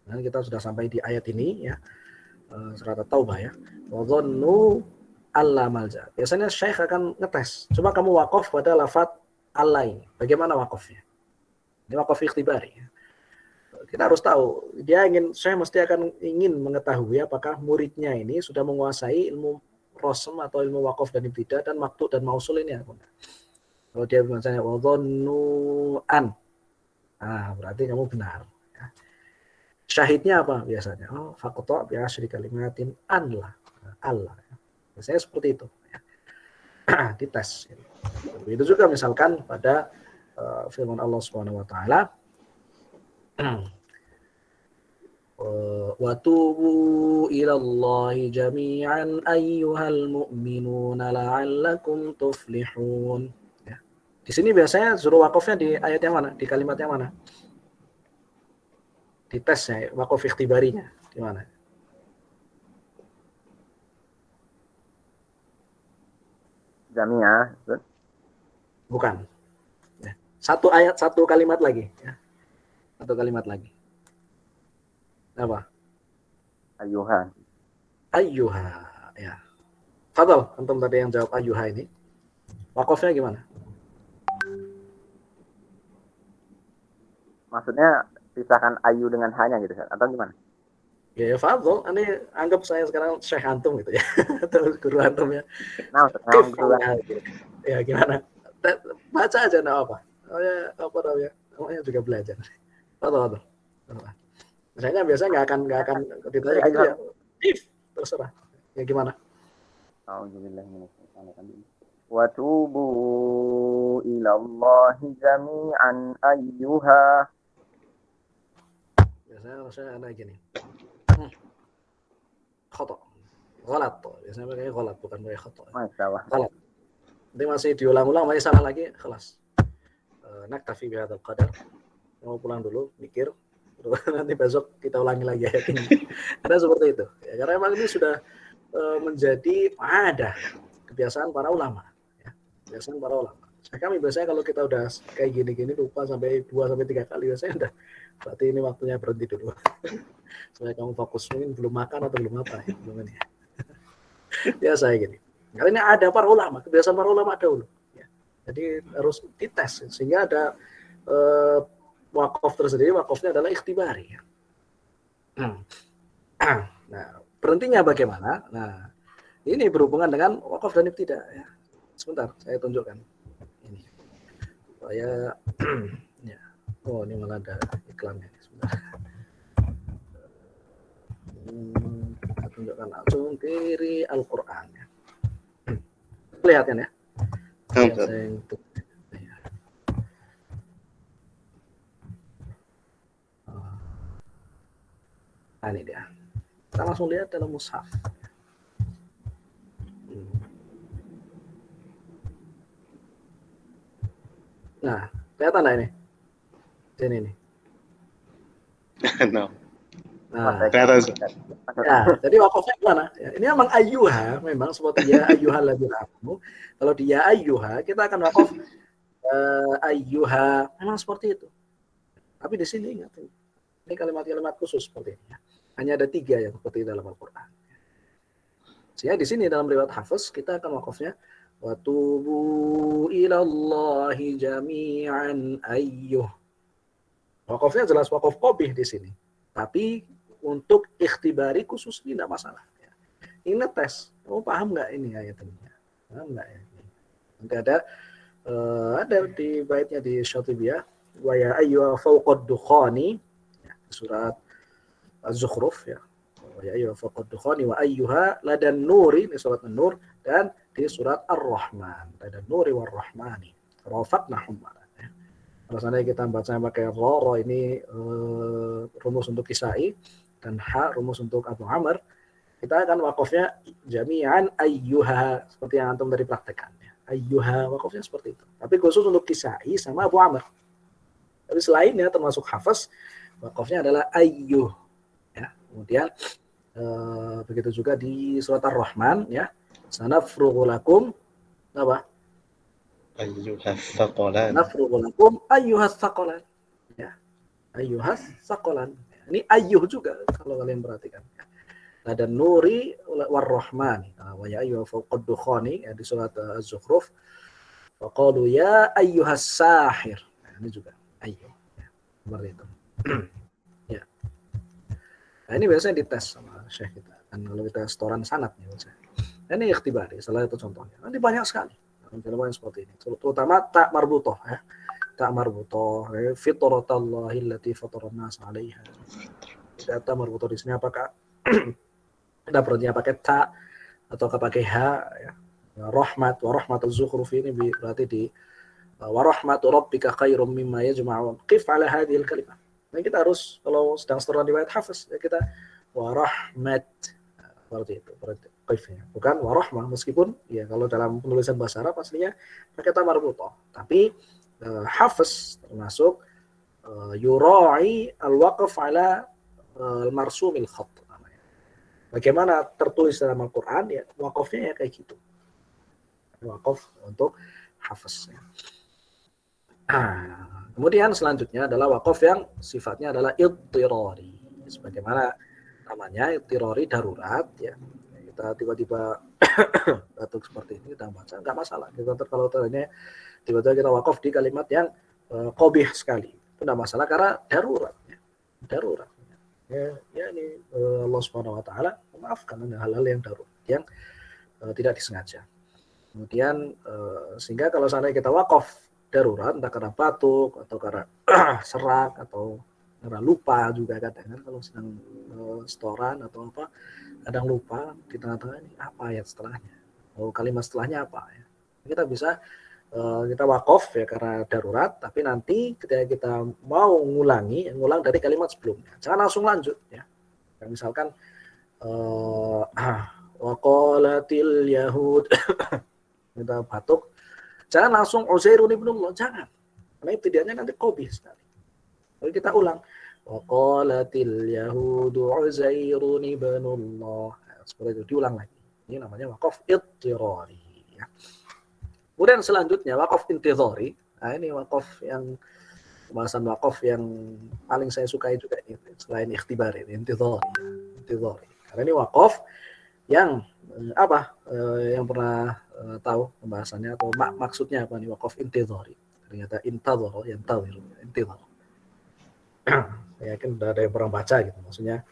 Dan kita sudah sampai di ayat ini ya. Surat At-Taubah ya. Wa dhannu alla malja. Biasanya syekh akan ngetes. Coba kamu wakaf pada lafaz Allah ini. Bagaimana wakafnya? Ini wakaf ikhtibari. Kita harus tahu. Saya mesti akan ingin mengetahui apakah muridnya ini sudah menguasai ilmu rosm atau ilmu wakaf dan ibtidah dan maqtu' dan mausul ini. Kalau dia misalnya wa dhannu an. Berarti kamu benar. Syahidnya apa biasanya? Oh, faqta' bi 10 kalimatin Allah. Biasanya seperti itu. Dites. Begitu juga misalkan pada firman Allah Subhanahu wa taala, wa tubu ilallahi jami'an ayyuhal mu'minuna la'allakum tuflihun. Ya. Di sini biasanya suruh wakafnya di ayat yang mana? Di kalimat yang mana? di tesnya, wakaf ikhtibarinya gimana? Jamiah. Bukan. Ya. Satu ayat, satu kalimat lagi. Ya. Satu kalimat lagi. Apa? Ayuha. Ayyuha. Ya. Fadal, antum tadi yang jawab ayyuha ini. Wakafnya gimana? Maksudnya pisahkan ayu dengan hanya gitu, atau gimana? Ya, Fadal, ini anggap saya sekarang Syekh antum gitu ya. Atau guru antum ya. Nah, maksudnya Ya, gimana? Baca aja, enggak apa. Apa namanya? Namanya juga belajar. Fadal. Misalnya biasanya nggak akan ditanya gitu ya. Terserah. Ya gimana? Alhamdulillah. Wa tubu ilallahi jami'an ayyuha. Biasanya saya ada gini. Khata. Ghalat. Biasanya pakai ghalat, bukan pakai khata. Masyaallah. Ghalat. Nanti masih diulang-ulang, masih salah lagi, kelas. Naktafi bihadzal qadar. Mau pulang dulu, mikir. Nanti besok kita ulangi lagi ayat ini. Ada seperti itu. Ya, karena memang ini sudah menjadi ada kebiasaan para ulama. Ya, kebiasaan para ulama. Kami biasanya kalau kita udah kayak gini-gini lupa sampai 2-3 kali, biasanya udah berarti ini waktunya berhenti dulu. Supaya kamu fokus, mungkin belum makan atau belum apa ya, belum ini. Ya saya gini. Kali ini ada para ulama, kebiasaan para ulama dahulu. Ya. Jadi harus dites sehingga ada wakaf tersendiri. Wakafnya adalah ikhtibari. Ya. Nah, berhentinya bagaimana? Nah, ini berhubungan dengan wakaf dan ibtida. Ya. Sebentar, saya tunjukkan. Ini. Saya, ya. Oh, ini malah ada iklannya. Sebentar. Kita tunjukkan langsung kiri Al-Quran. Ya. Kelihatan ya? Nah, ini dia. Kita langsung lihat dalam mushaf. Nah, kelihatan nggak ini? Sini nih. No. Nah, Kelihatan. ya, jadi wakafnya gimana? Ya, ini memang ayyuha, memang seperti ya ayyuhal ladzina amanu. Kalau dia ayyuha, kita akan wakaf ayyuha, memang seperti itu. Tapi di sini ingat, ini kalimat-kalimat khusus seperti ini. Ya. Hanya ada 3 yang seperti dalam Al-Quran. Sehingga di sini dalam riwayat Hafiz kita akan wakafnya wa tubu ilallahi jami'an ayyuh. Wakafnya jelas wakaf qabih di sini. Tapi untuk ikhtibari khusus ini tidak masalah. Ini tes. Kamu paham nggak ini ayat ini? Paham nggak ya? Nanti ada di baitnya di Syatibiyah. Wa ya ayyuha fawqad dukhani. Surat Az-Zukhruf ya. Wa ya ayyuha fawqad dukhani wa ayyuha ladan nuri. Ini surat An-Nur. Dan di surat Ar-Rahman. Ladan nuri war-Rahmani. Rafatnahum. Kalau seandainya kita bacanya pakai ro ini rumus untuk Kisai dan ha rumus untuk Abu Amr, kita akan wakafnya jami'an ayyuha seperti yang antum tadi praktekkan. Ayyuha wakafnya seperti itu. Tapi khusus untuk Kisai sama Abu Amr. Tapi selainnya termasuk Hafiz, wakafnya adalah ayyuh. Ya. Kemudian begitu juga di surat Ar-Rahman ya. Sanafrughu lakum apa? Ayyuhas saqalan. Nafrughu lakum ayyuhas saqalan. Ya. Ayyuhas saqalan. Ini ayyuh juga kalau kalian perhatikan. Ada nuri war-rahmani. Wa ya ayyuha fawqad dukhani ya, di surat Az-Zukhruf. Wa qalu ya ayyuhas sahir. Nah, ini juga ayyuh. Ya, seperti itu. Ya. Nah, ini biasanya dites sama Syekh kita. Kan kalau kita setoran sanad ya biasanya. Nah, ini ikhtibari, salah satu contohnya. Nanti banyak sekali. Film-film seperti ini, terutama tak marbutoh ya, tak marbutoh, fitratallahi allati fataran nas 'alaiha. Tak marbutoh di sini apakah kita berarti pakai ta atau pakai ha ya. Rahmat wa rahmatul zukhruf ini berarti di wa rahmatu rabbika khairum mimma yajma'un. Qif 'ala hadhil kalimah. Nah, kita harus kalau sedang setoran riwayat Hafiz ya kita wa rahmat seperti itu, berarti qifnya. Bukan warahmah, meskipun ya kalau dalam penulisan bahasa Arab aslinya pakai ta marbuthah. Tapi Hafiz termasuk yura'i al-waqf ala al-marsumil khat namanya. Bagaimana tertulis dalam Al-Qur'an ya wakafnya ya kayak gitu. Wakaf untuk hafaz. Kemudian selanjutnya adalah wakaf yang sifatnya adalah idtirari. Sebagaimana namanya idtirari darurat ya. Kita tiba-tiba batuk seperti ini kita baca enggak masalah. Kita kalau ternyata tiba-tiba kita wakaf di kalimat yang qabih sekali. Itu enggak masalah karena darurat ya. Darurat. Ya ini Allah Subhanahu wa taala memaafkan hal-hal yang darurat yang tidak disengaja. Kemudian sehingga kalau seandainya kita wakaf darurat entah karena batuk atau karena serak atau karena lupa juga kadang kalau sedang setoran atau apa kadang lupa di tengah-tengah ini apa ayat setelahnya atau kalimat setelahnya apa ya kita bisa kita wakaf ya karena darurat tapi nanti ketika kita mau ngulang dari kalimat sebelumnya jangan langsung lanjut ya misalkan waqalatil yahud kita batuk jangan langsung Uzairun ibnullah jangan karena ibtidaannya nanti qabih sekali lalu kita ulang waqalatil yahudu Uzairun ibnullah seperti itu diulang lagi ini namanya wakaf idtirari ya. Kemudian selanjutnya wakaf intidhari. Nah ini wakaf yang pembahasan wakaf yang paling saya sukai juga ini selain ikhtibar ini intidhari. Karena ini wakaf yang yang pernah tahu pembahasannya atau maksudnya apa nih wakaf intidhari. Ternyata intadhara yang intidhar. Saya yakin sudah ada yang pernah baca gitu maksudnya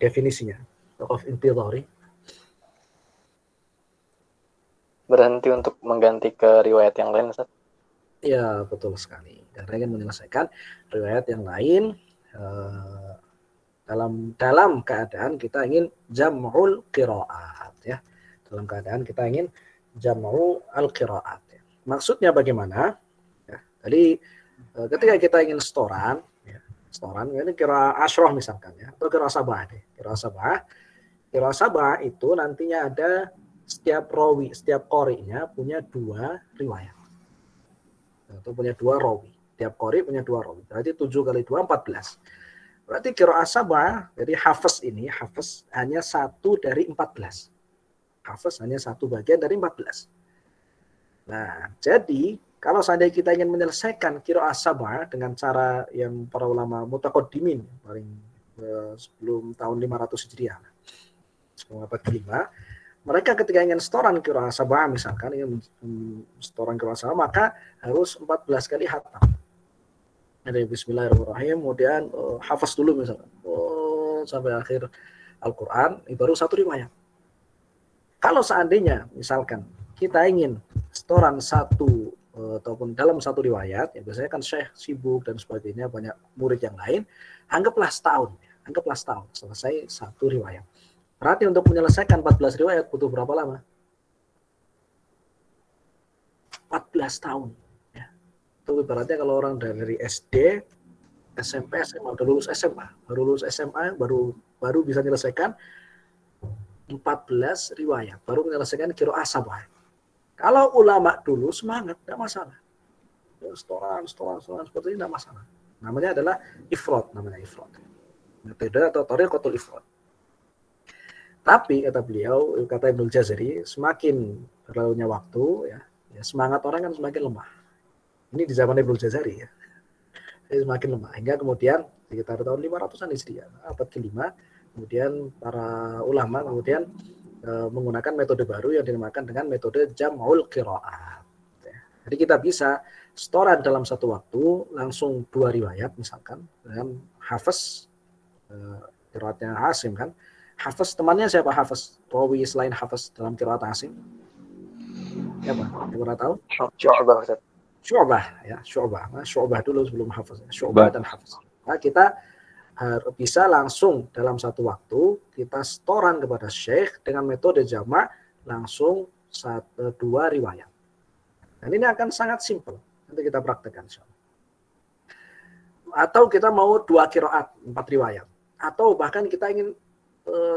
definisinya wakaf intidhari. Berhenti untuk mengganti ke riwayat yang lain, Ustaz? Ya, betul sekali. Karena ingin menyelesaikan riwayat yang lain dalam keadaan kita ingin jam'ul qiraat ya. Dalam keadaan kita ingin jam'ul al-qiraat ya. Maksudnya bagaimana? Ya, tadi ketika kita ingin setoran ini kira asroh misalkan ya atau kira sabah deh. Kira sabah itu nantinya ada setiap rawi, setiap qori'nya punya 2 riwayat. Atau punya 2 rawi. Tiap qori' punya 2 rawi. Berarti 7 kali 2, 14. Berarti qira'ah sabah, jadi hafaz hanya 1 dari 14. Hafaz hanya 1 bagian dari 14. Nah, jadi kalau seandainya kita ingin menyelesaikan qira'ah sabah dengan cara yang para ulama mutaqaddimin, paling sebelum tahun 500 Hijriah, 45, mereka ketika ingin setoran qiraah sabah misalkan ingin setoran qiraah sabah maka harus 14 kali khatam. Dari bismillahirrahmanirrahim kemudian hafaz dulu misalkan sampai akhir Al-Qur'an baru 1 riwayat. Kalau seandainya misalkan kita ingin setoran 1 ataupun dalam 1 riwayat ya biasanya kan syekh sibuk dan sebagainya banyak murid yang lain anggaplah setahun selesai 1 riwayat. Berarti untuk menyelesaikan 14 riwayat butuh berapa lama? 14 tahun. Ya. Itu ibaratnya kalau orang dari SD, SMP, SMA, baru lulus SMA, baru bisa menyelesaikan 14 riwayat, baru menyelesaikan qiraah sabah. Kalau ulama dulu semangat, tidak masalah. Setoran seperti ini tidak masalah. Namanya adalah ifrad, metode atau thariqatul ifrad. Tapi kata beliau, kata Ibnul Jazari, semakin berlalunya waktu, ya semangat orang kan semakin lemah. Ini di zaman Ibnul Jazari ya, semakin lemah. Hingga kemudian sekitar tahun 500-an Hijriah, abad ke-5, kemudian para ulama kemudian menggunakan metode baru yang dinamakan dengan metode jam'ul qiraat. Jadi kita bisa setoran dalam satu waktu langsung 2 riwayat misalkan dengan hafaz qiraatnya Asim kan. Hafaz temannya siapa Hafaz? Rawi selain Hafaz dalam qiraat Asim. Siapa? Yang pernah tahu? Syu'bah, Ustaz. Syu'bah dulu sebelum Hafaz. Syu'bah dan Hafaz. Nah, kita bisa langsung dalam satu waktu kita setoran kepada syekh dengan metode jamak langsung 2 riwayat. Dan ini akan sangat simpel. Nanti kita praktekkan. Atau kita mau 2 qiraat, 4 riwayat. Atau bahkan kita ingin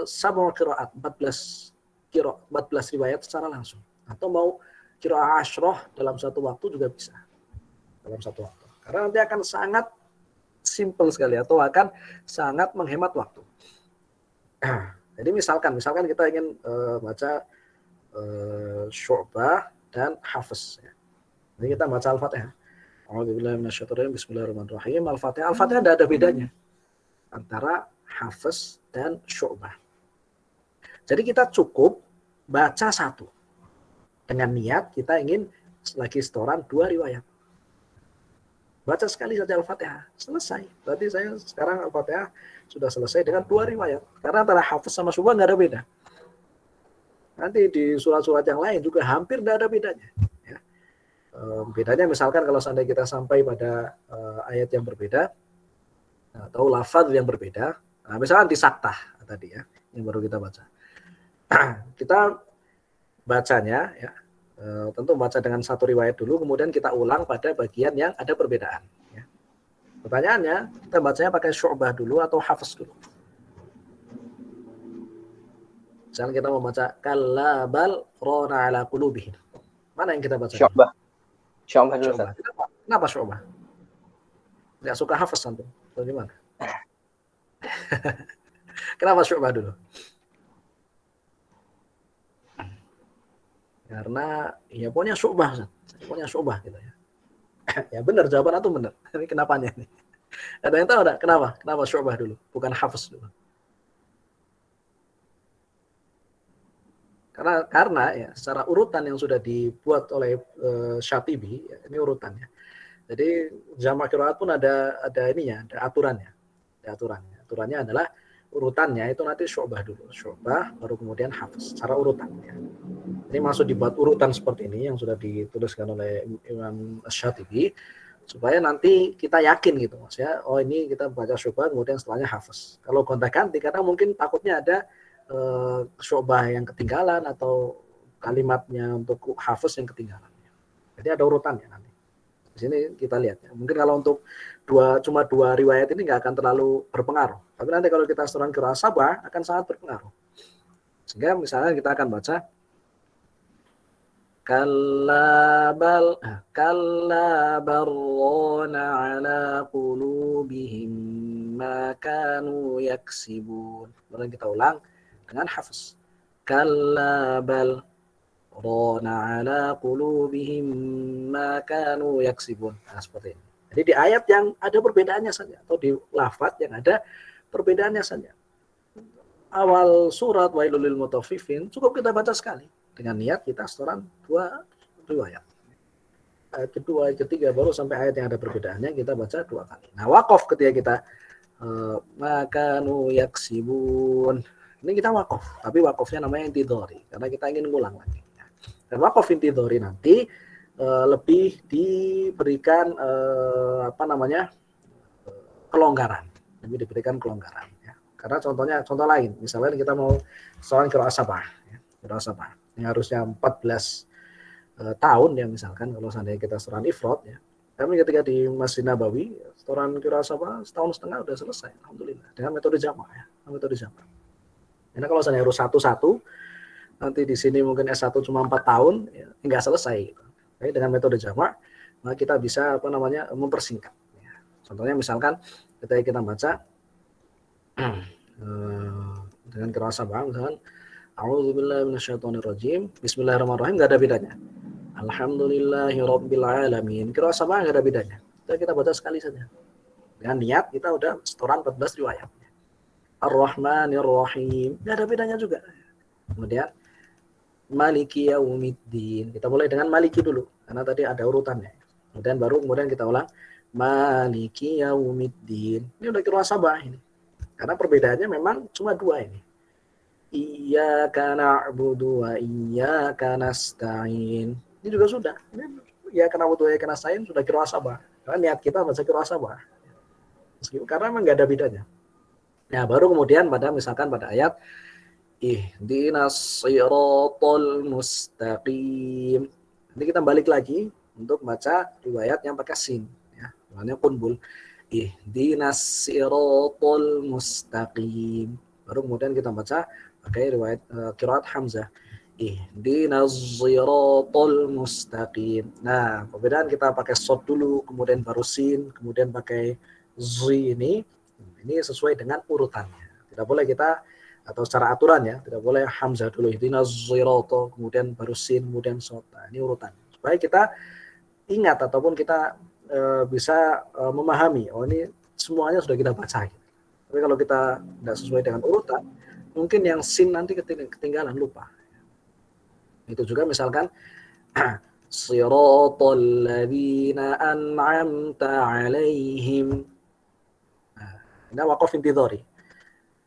sab'ul qiraat, 14 riwayat secara langsung. Atau mau qiraah asyrah dalam satu waktu juga bisa. Dalam satu waktu. Karena nanti akan sangat simple sekali atau akan sangat menghemat waktu. Jadi misalkan kita ingin baca Syu'bah dan Hafiz. Ya. Jadi kita baca Al-Fatihah. Bismillahirrahmanirrahim. Al-Fatihah tidak ada bedanya antara Hafiz dan Syu'bah. Jadi kita cukup baca satu. Dengan niat kita ingin lagi setoran 2 riwayat. Baca sekali saja Al-Fatihah, selesai. Berarti saya sekarang Al-Fatihah sudah selesai dengan 2 riwayat. Karena antara Hafiz sama Syu'bah nggak ada beda. Nanti di surat-surat yang lain juga hampir nggak ada bedanya. Ya. Bedanya misalkan kalau seandainya kita sampai pada ayat yang berbeda, atau lafaz yang berbeda, nah, misalkan di Saktah tadi ya, yang baru kita baca. Kita bacanya ya, tentu baca dengan satu riwayat dulu, kemudian kita ulang pada bagian yang ada perbedaan. Ya. Pertanyaannya, kita bacanya pakai Syu'bah dulu atau Hafiz dulu? Misalnya kita mau baca Kalla bal rana ala qulubihim. Mana yang kita baca? Syu'bah. Syu'bah dulu. Kenapa Syu'bah? Nggak suka Hafiz antum? Atau gimana? Kenapa Syu'bah dulu? Karena ya pokoknya Syu'bah, pokoknya Syu'bah gitu ya. Ya benar, jawaban itu benar. Ini kenapanya nih? Ada yang tahu enggak kenapa? Kenapa Syu'bah dulu, bukan Hafiz dulu? Karena ya secara urutan yang sudah dibuat oleh Syatibi, ya, ini urutannya. Jadi jamak qiraat pun ada ininya, ada aturannya. Ada aturannya. Aturannya adalah urutannya itu nanti Syu'bah dulu, Syu'bah baru kemudian Hafiz, secara urutannya. Ini maksud dibuat urutan seperti ini yang sudah dituliskan oleh Imam Syatibi supaya nanti kita yakin gitu Mas ya. Oh ini kita baca Syu'bah kemudian setelahnya Hafiz. Kalau gonta-ganti karena mungkin takutnya ada Syu'bah yang ketinggalan atau kalimatnya untuk Hafiz yang ketinggalan. Jadi ada urutannya nanti. Di sini kita lihat ya. Mungkin kalau untuk cuma dua riwayat ini nggak akan terlalu berpengaruh. Tapi nanti kalau kita setoran qiraat sabah akan sangat berpengaruh. Sehingga misalnya kita akan baca Kalla barrana ala qulubihim ma kanu yaksibun. Kemudian kita ulang dengan Hafiz. Kalla bal rana ala qulubihim ma kanu yaksibun. Nah, seperti ini. Jadi di ayat yang ada perbedaannya saja atau di lafaz yang ada perbedaannya saja. Awal surat Wailul lil mutaffifin cukup kita baca sekali dengan niat kita setoran 2 riwayat. Ayat kedua, ayat ketiga baru sampai ayat yang ada perbedaannya kita baca 2 kali. Nah, waqaf ketika kita makanu yaksibun. Ini kita waqaf, tapi waqafnya namanya intidhari karena kita ingin ngulang lagi. Dan waqaf intidhari nanti lebih diberikan kelonggaran, lebih diberikan kelonggaran. Ya. Karena contoh lain, misalnya kita mau setoran qiraat sabah, ya, qiraat sabah. Yang harusnya 14 tahun ya misalkan kalau seandainya kita setoran ifrad ya. Tapi ketika di Masjid Nabawi setoran qiraat sabah setahun setengah udah selesai, alhamdulillah dengan metode jamak ya, metode jamak. Karena kalau seandainya harus satu-satu nanti di sini mungkin S1 cuma 4 tahun ya enggak selesai gitu. Tapi dengan metode jamak maka kita bisa mempersingkat ya. Contohnya misalkan ketika kita baca dengan qiraat sabah misalkan A'udzubillahi minasyaitonirrajim. Bismillahirrahmanirrahim enggak ada bedanya. Alhamdulillahirabbil alamin. Qiraat sabah enggak ada bedanya. Kita baca sekali saja. Dengan niat kita udah setoran 14 riwayat. Ar-Rahmanir-Rahim. Enggak ada bedanya juga. Kemudian Maliki Yaumiddin. Kita mulai dengan Maliki dulu karena tadi ada urutannya. Kemudian kita ulang Maliki Yaumiddin. Ini udah qiraat sabah ini. Karena perbedaannya memang cuma 2 ini. Iyyaka na'budu wa iyyaka nasta'in. Ini juga sudah. Iyyaka na'budu wa iyyaka nasta'in sudah qiraat sabah. Karena niat kita baca qiraat sabah. Karena memang enggak ada bedanya. Nah, baru kemudian misalkan pada ayat Ihdinas siratal mustaqim. Nanti kita balik lagi untuk baca riwayat yang pakai sin ya. Namanya kunbul. Ihdinas siratal mustaqim. Baru kemudian kita baca pakai riwayat qiraat Hamzah. Ihdinas siratal mustaqim. Nah, perbedaan kita pakai shad dulu, kemudian baru sin, kemudian pakai zi ini sesuai dengan urutannya. Tidak boleh kita, atau secara aturan ya, tidak boleh hamzah dulu ihdinas sirata, kemudian baru sin, kemudian shad. Ini urutan. Supaya kita ingat ataupun kita bisa memahami, oh ini semuanya sudah kita baca. Tapi kalau kita tidak sesuai dengan urutan, mungkin yang sin nanti ketinggalan, lupa. Itu juga misalkan siratal ladzina an'amta 'alaihim. Nah, ini waqaf intidhari.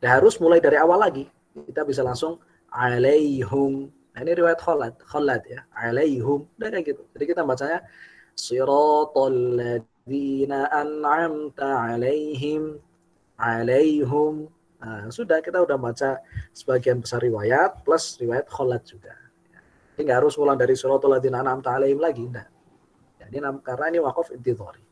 Dan harus mulai dari awal lagi. Kita bisa langsung 'alaihum. Nah, ini riwayat Khalad ya, 'alaihum. Udah kayak gitu. Jadi kita bacanya siratal ladzina an'amta 'alaihim. Nah, sudah, kita udah baca sebagian besar riwayat plus riwayat Khalad juga. Jadi nggak harus ulang dari suratul ladzina an'amta 'alaihim lagi, enggak. Jadi karena ini waqaf intidhari.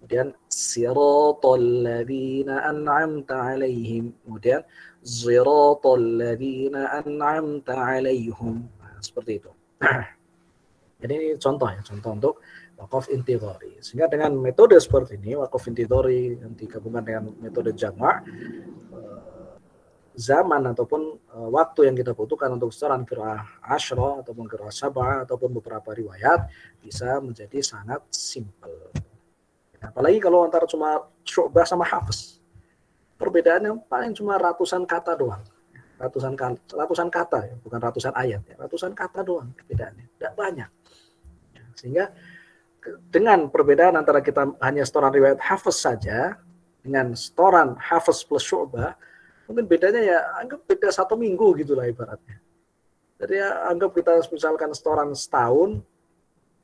Kemudian siratal ladzina an'amta 'alaihim, kemudian siratal ladzina an'amta 'alaihim. Nah, seperti itu. Jadi ini contoh ya, contoh untuk waqaf intidhari. Sehingga dengan metode seperti ini, waqaf intidhari yang digabungkan dengan metode jama', zaman ataupun waktu yang kita butuhkan untuk setoran qiraah asyra ataupun qiraah sab'ah ataupun beberapa riwayat bisa menjadi sangat simpel. Apalagi kalau antara cuma Syu'bah sama Hafiz, perbedaannya paling cuma ratusan kata doang. Ratusan kata ya, bukan ratusan ayat ya, ratusan kata doang perbedaannya, tidak banyak. Sehingga dengan perbedaan antara kita hanya setoran riwayat Hafiz saja dengan setoran Hafiz plus Syu'bah, mungkin bedanya ya anggap beda 1 minggu gitulah ibaratnya. Jadi ya anggap kita misalkan setoran setahun,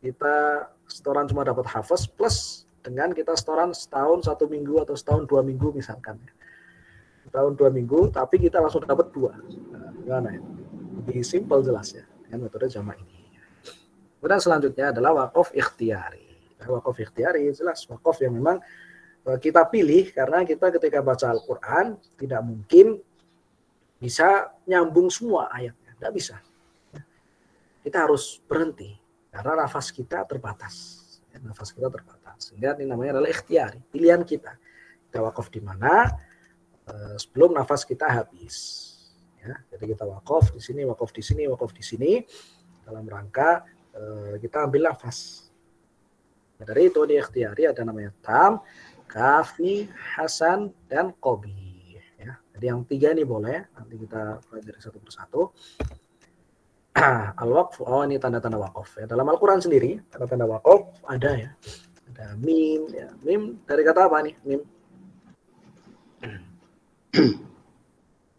kita setoran cuma dapat Hafiz plus dengan kita setoran setahun 1 minggu atau setahun 2 minggu misalkan. Setahun 2 minggu tapi kita langsung dapat 2. Nah, gimana ya? Lebih simpel jelas ya dengan metode jama' ini. Kemudian selanjutnya adalah waqaf ikhtiyari. Waqaf ikhtiyari jelas waqaf yang memang kita pilih karena kita ketika baca Al-Quran tidak mungkin bisa nyambung semua ayatnya, tidak bisa. Kita harus berhenti karena nafas kita terbatas. Sehingga ini namanya adalah ikhtiyari, pilihan kita. Kita wakaf di mana sebelum nafas kita habis. Ya, jadi kita wakaf di sini, wakaf di sini, wakaf di sini dalam rangka kita ambil nafas. Nah, dari itu di ikhtiyari ada namanya tam, kafi, hasan, dan qabih. Ya, jadi yang 3 ini boleh. Nanti kita pelajari satu persatu. Al-waqf, ini tanda-tanda waqaf. Ya, dalam Al-Quran sendiri, tanda-tanda waqaf ada ya. Ada mim. Ya. Mim dari kata apa nih? Mim.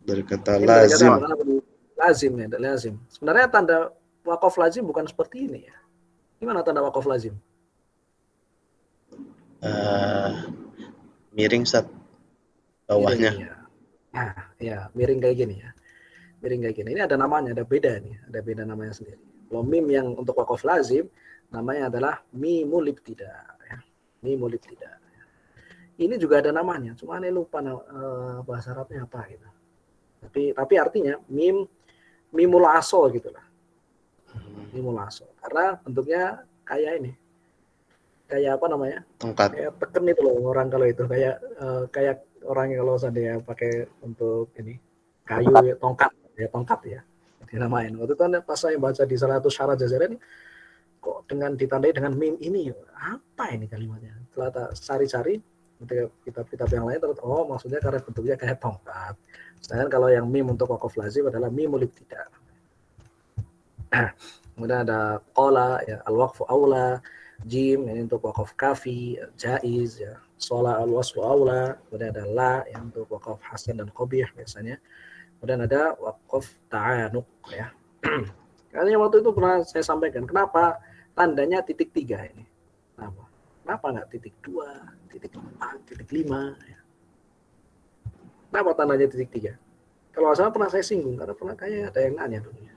Dari kata mim lazim. Dari kata lazim ya, lazim. Sebenarnya tanda waqaf lazim bukan seperti ini ya. Gimana tanda waqaf lazim? Miring Sat bawahnya. Miring, ya. Nah, ya miring kayak gini ya. Miring kayak gini. Ini ada namanya, ada beda nih, ada beda namanya sendiri. Kalau mim yang untuk waqaf lazim namanya adalah mimul ibtida ya. Mimul ibtida. Ya. Ini juga ada namanya, cuma saya lupa bahasa Arabnya apa gitu. Tapi artinya mimul aso gitulah. Mimul aso. Karena bentuknya kayak ini. Kayak apa namanya? Tongkat. Kayak teken itu loh orang kalau itu kayak orang yang kalau seandainya pakai untuk ini kayu tongkat ya dinamain. Waktu itu kan pas saya baca di salah satu syarah Jazairah ini kok dengan ditandai dengan mim ini apa ini kalimatnya? Setelah cari-cari kitab-kitab yang lain terus maksudnya karena bentuknya kayak tongkat. Sedangkan kalau yang mim untuk waqaf lazim adalah mimul ibtida. Kemudian ada qala ya al-waqfu aula, jim ini untuk waqaf kafi, jaiz ya, shola al-waslu aula, kemudian ada la yang untuk waqaf hasan dan qabih biasanya. Kemudian ada waqaf ta'anuq ya. Karena waktu itu pernah saya sampaikan kenapa tandanya titik 3 ini. Kenapa enggak titik 2, titik 4, titik 5 ya. Kenapa tandanya titik 3? Kalau saya pernah saya singgung karena pernah kayak ada yang nanya dulu ya.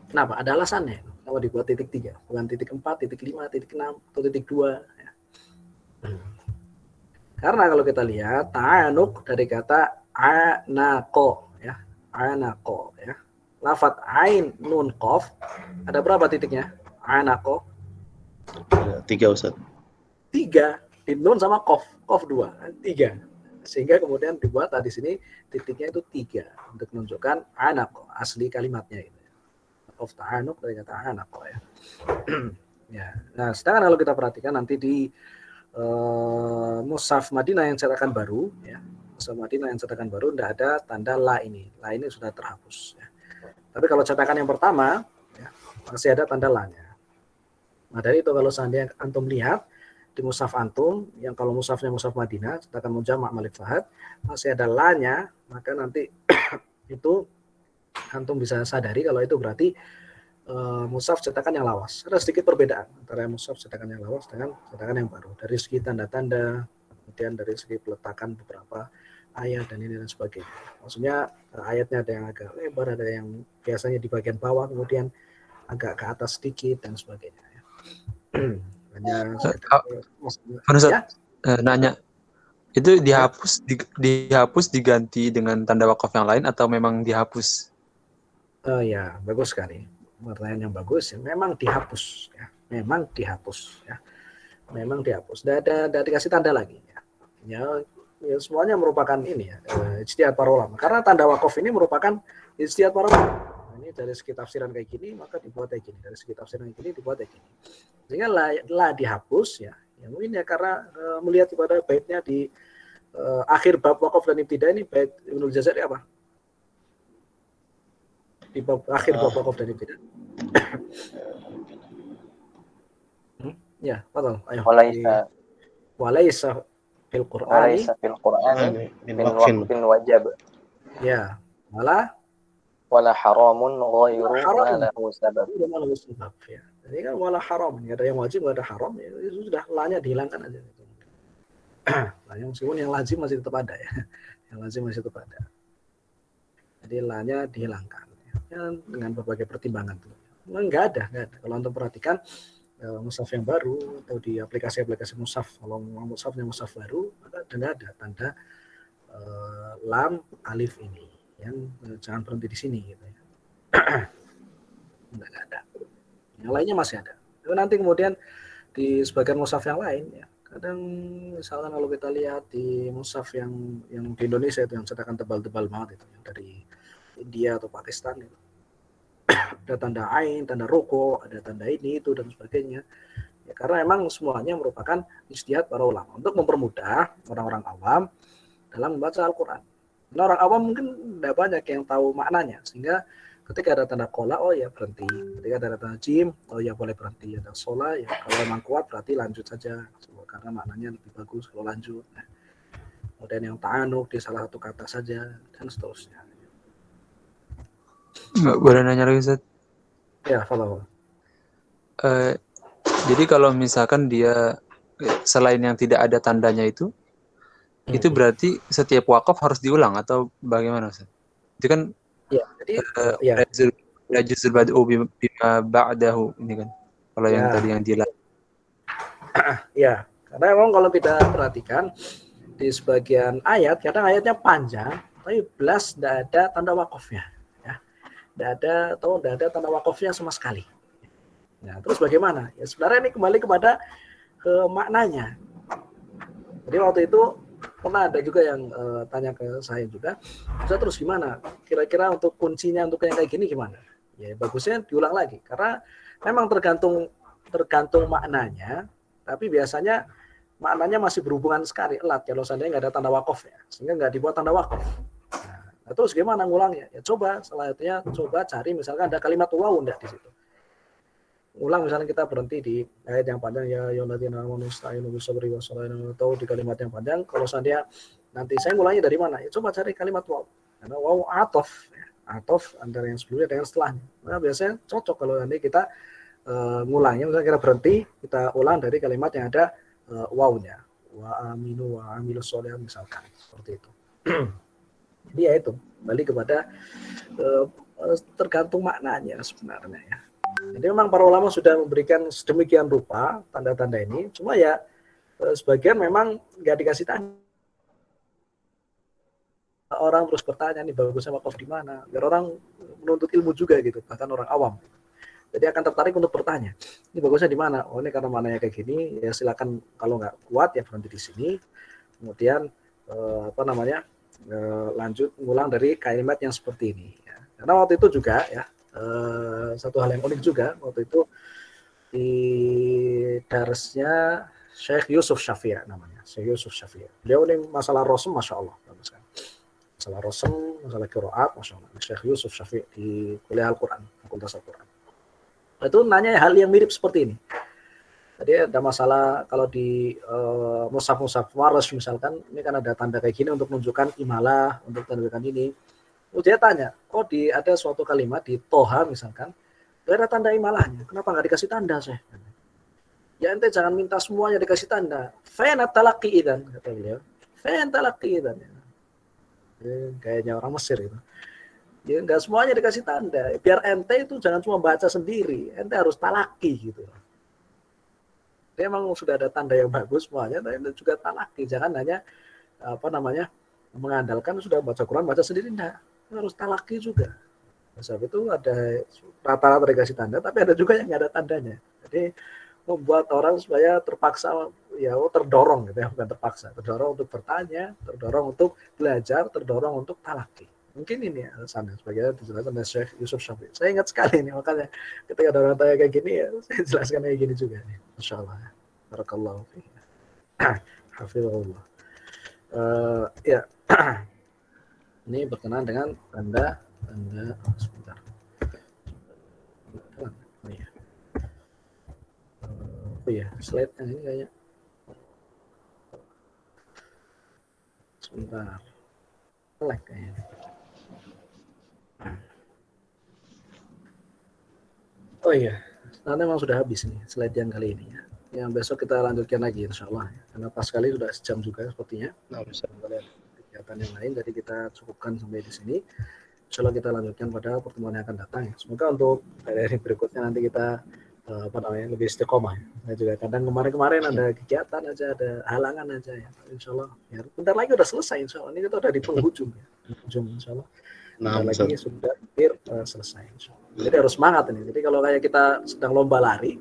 Kenapa? Ada alasannya. Kenapa dibuat titik 3? Bukan titik 4, titik 5, titik 6, atau titik 2. Ya. Karena kalau kita lihat, ta'anuk dari kata anako. Ya. Anako. Ya. Lafadz ain, nun, qaf. Ada berapa titiknya? Anako. Ada 3 Ustaz. 3 di nun sama kof 2, 3. Sehingga kemudian dibuat di sini titiknya itu 3 untuk menunjukkan anak asli kalimatnya itu. Kof ta'anuk dari kata anak ya. Ya. Nah, sedangkan kalau kita perhatikan nanti di Mushaf Madinah yang cetakan baru ya. Mushaf Madinah yang cetakan baru tidak ada tanda la ini. La ini sudah terhapus ya. Tapi kalau cetakan yang pertama ya, masih ada tanda la-nya. Nah, dari itu kalau seandainya antum lihat di mushaf antum, yang kalau mushafnya mushaf Madinah, cetakan Mujamak Malik Fahad, masih ada la-nya, maka nanti itu antum bisa sadari kalau itu berarti mushaf cetakan yang lawas. Ada sedikit perbedaan antara mushaf cetakan yang lawas dengan cetakan yang baru. Dari segi tanda-tanda, kemudian dari segi peletakan beberapa ayat dan ini dan sebagainya. Maksudnya ayatnya ada yang agak lebar, ada yang biasanya di bagian bawah, kemudian agak ke atas sedikit dan sebagainya. Hanya ya? Nanya, itu dihapus diganti dengan tanda wakaf yang lain atau memang dihapus? Ya, bagus sekali. Pertanyaan yang bagus. Ya. Memang dihapus. Ya. Memang dihapus. Ya. Memang dihapus. Tidak dikasih tanda lagi. Ya, semuanya merupakan ini ya, ijtihad para ulama. Karena tanda wakaf ini merupakan ijtihad para ulama. Ini dari segi tafsiran kayak gini, maka dibuat kayak gini. Dari segi tafsiran kayak gini, dibuat kayak gini. Sehingga la dihapus ya. Ya mungkin ya karena melihat kepada baitnya di akhir bab wakaf dan ibtidah ini bait Ibnul Jazari apa? Di bab akhir bab wakaf dan ibtidah. Ya, betul. Ayo. Walaisa fil Qur'ani min waqfin wajib. Ya, wala haramun ghairu lahu sabab. Ya. Jadi kan wala haram, nggak ada yang wajib, nggak ada haram, ya itu sudah la-nya dihilangkan aja. Nah, meskipun yang lazim masih tetap ada ya, yang lazim masih tetap ada. Jadi la-nya dihilangkan ya, dengan berbagai pertimbangan tuh. Nggak ada. Kalau untuk perhatikan mushaf yang baru atau di aplikasi-aplikasi mushaf, kalau mushafnya mushaf baru, maka tidak ada tanda lam alif ini, yang jangan berhenti di sini gitu ya. Nggak ada. Yang lainnya masih ada. Lalu nanti kemudian di sebagian mushaf yang lain ya, kadang misalkan kalau kita lihat di mushaf yang di Indonesia itu yang cetakan tebal-tebal banget itu, yang dari India atau Pakistan itu, ada tanda ain, tanda roko, ada tanda ini itu dan sebagainya. Ya, karena memang semuanya merupakan ijtihad para ulama untuk mempermudah orang-orang awam dalam membaca Al-Quran. Karena orang awam mungkin tidak banyak yang tahu maknanya, sehingga ketika ada tanda kola, oh ya berhenti. Ketika ada tanda jim, oh ya boleh berhenti. Ada sola, ya kalau memang kuat berarti lanjut saja. Karena maknanya lebih bagus kalau lanjut. Nah, kemudian yang ta'anuk di salah satu kata saja, dan seterusnya. Boleh nanya lagi, Ustaz? Ya, follow. Jadi kalau misalkan dia selain yang tidak ada tandanya itu berarti setiap wakaf harus diulang atau bagaimana, Ustaz? Itu kan ya, jadi yajuzul bad'u bima ba'dahu ini kan. Kalau yang tadi yang dilarang. Ya, karena memang kalau kita perhatikan di sebagian ayat, kadang ayatnya panjang, tapi belas tidak ada tanda wakafnya. Ya. Tidak ada tanda wakafnya sama sekali. Nah, terus bagaimana? Ya sebenarnya ini kembali kepada maknanya. Jadi waktu itu pernah ada juga yang tanya ke saya juga, terus gimana? Kira-kira untuk kuncinya untuk yang kayak gini gimana? Ya bagusnya diulang lagi, karena memang tergantung maknanya, tapi biasanya maknanya masih berhubungan sekali erat kalau seandainya nggak ada tanda wakaf ya, sehingga nggak dibuat tanda wakaf. Nah, terus gimana ngulangnya? Ya coba selanjutnya cari misalkan ada kalimat waw enggak di situ. Ulang misalnya kita berhenti di ayat yang panjang ya yauladina amanu ista'inu bisabri wassalah, atau di kalimat yang panjang, kalau seandainya nanti saya mulainya dari mana? Ya coba cari kalimat waw. Karena waw atof antara yang sebelumnya dengan setelahnya. Nah, biasanya cocok kalau nanti kita ngulangnya, misalnya kita berhenti, kita ulang dari kalimat yang ada wawnya. Wa aminu wa amilus sholih misalkan seperti itu. Jadi ya itu, balik kepada tergantung maknanya sebenarnya ya. Jadi memang para ulama sudah memberikan sedemikian rupa tanda-tanda ini, cuma ya sebagian memang nggak dikasih tanda. Orang terus bertanya nih bagusnya wakaf di mana, biar orang menuntut ilmu juga gitu, bahkan orang awam. Jadi akan tertarik untuk bertanya. Ini bagusnya di mana? Oh, ini karena mananya kayak gini, ya silakan kalau nggak kuat ya berhenti di sini. Kemudian lanjut ngulang dari kalimat yang seperti ini. Ya. Karena waktu itu juga ya satu hal yang unik juga waktu itu di darsnya Syekh Yusuf Syafi'i namanya, Syekh Yusuf Syafi'i. Beliau ini masalah rosem, masya Allah, bagus kan. Masalah rosem, masalah qiraat, masya Allah. Syekh Yusuf Syafi'i di kuliah Al-Quran, fakultas Al-Quran. Itu nanya hal yang mirip seperti ini. Jadi ada masalah kalau di mushaf-mushaf waras misalkan, ini kan ada tanda kayak gini untuk menunjukkan imalah, untuk menunjukkan ini. Terus dia tanya, kok ada suatu kalimat di Toha misalkan, gak ada tanda imalahnya, kenapa nggak dikasih tanda sih? Ya ente jangan minta semuanya dikasih tanda. Fa'na talaqi idan, kata beliau. Fa'na talaqi idan. Kayaknya orang Mesir itu. Ya nggak semuanya dikasih tanda. Biar ente itu jangan cuma baca sendiri, ente harus talaki gitu. Dia memang sudah ada tanda yang bagus semuanya, tapi juga talaki. Jangan hanya mengandalkan sudah baca Quran baca sendiri, enggak. Harus talaki juga. Sebab itu ada rata-rata dikasih tanda, tapi ada juga yang nggak ada tandanya. Jadi membuat orang supaya terpaksa ya terdorong gitu ya, bukan terpaksa, terdorong untuk bertanya, terdorong untuk belajar, terdorong untuk talaki. Mungkin ini alasannya sebagai dijelaskan oleh Syekh Yusuf Syafi'i. Saya ingat sekali nih, makanya ketika ada orang tanya kayak gini ya saya jelaskan kayak gini juga nih. Masyaallah. Barakallahu fiik. Hafizahullah. Ya. Ini berkenaan dengan tanda sebentar. Oh iya, slide yang ini kayaknya. Sebentar. Like kayaknya. Oh iya, nanti memang sudah habis nih slide yang kali ini ya. Yang besok kita lanjutkan lagi insya Allah. Karena pas kali sudah sejam juga sepertinya. Nah, bisa melihat kegiatan yang lain, jadi kita cukupkan sampai di sini. Insya Allah kita lanjutkan pada pertemuan yang akan datang. Semoga untuk dari berikutnya nanti kita lebih istiqomah. Nah, juga kadang kemarin ada kegiatan aja, ada halangan aja ya. Insya Allah, ya, bentar lagi udah selesai insya Allah. Ini kita udah di penghujung ya. Penghujung insya Allah. Bentar lagi sudah hampir selesai insya Allah. Jadi harus semangat ini. Jadi kalau kayak kita sedang lomba lari,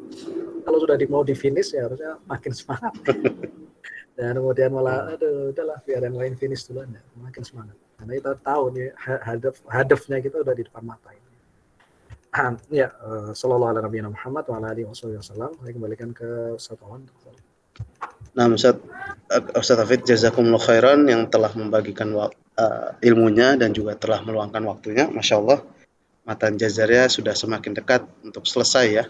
kalau sudah mau di finish ya harusnya makin semangat. Dan kemudian malah, udahlah biar yang lain finish duluan ya, makin semangat. Karena kita tahu nih hadafnya kita udah di depan mata ini. Ya, sallallahu alaihi Muhammad wa ala alihi wasallam. Saya kembalikan ke Ustaz Awan. Nah, Ustaz Hafid jazakumullah khairan yang telah membagikan ilmunya dan juga telah meluangkan waktunya. Masya Allah, matan jazarnya sudah semakin dekat untuk selesai ya.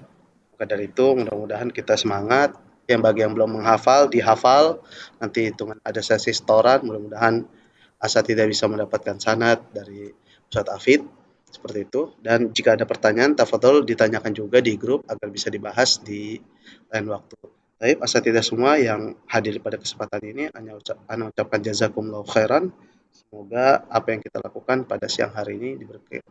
Maka dari itu mudah-mudahan kita semangat. Yang bagi yang belum menghafal, dihafal. Nanti hitungan ada sesi setoran. Mudah-mudahan Asa tidak bisa mendapatkan sanad dari Ustaz Hafid. Seperti itu. Dan jika ada pertanyaan, tafadhol ditanyakan juga di grup agar bisa dibahas di lain waktu. Baik, Asa tidak semua yang hadir pada kesempatan ini, ana ucapkan jazakumullah khairan. Semoga apa yang kita lakukan pada siang hari ini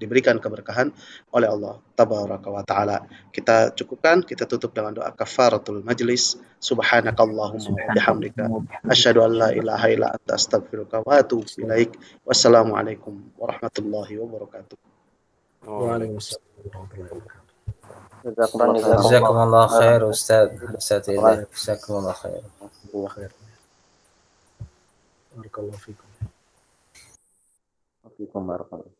diberikan keberkahan oleh Allah Tabaraka wa Ta'ala. Kita cukupkan, kita tutup dengan doa kafaratul majlis. Subhanakallahumma wa bihamdika asyhadu an la ilaha illa anta astaghfiruka wa atubu ilaik. Wassalamualaikum warahmatullahi wabarakatuh. Waalaikumsalam warahmatullahi wabarakatuh. Jazakumullah khair Ustaz. Jazakumullah khair. Barakallahu fikum. Assalamualaikum warahmatullahi wabarakatuh.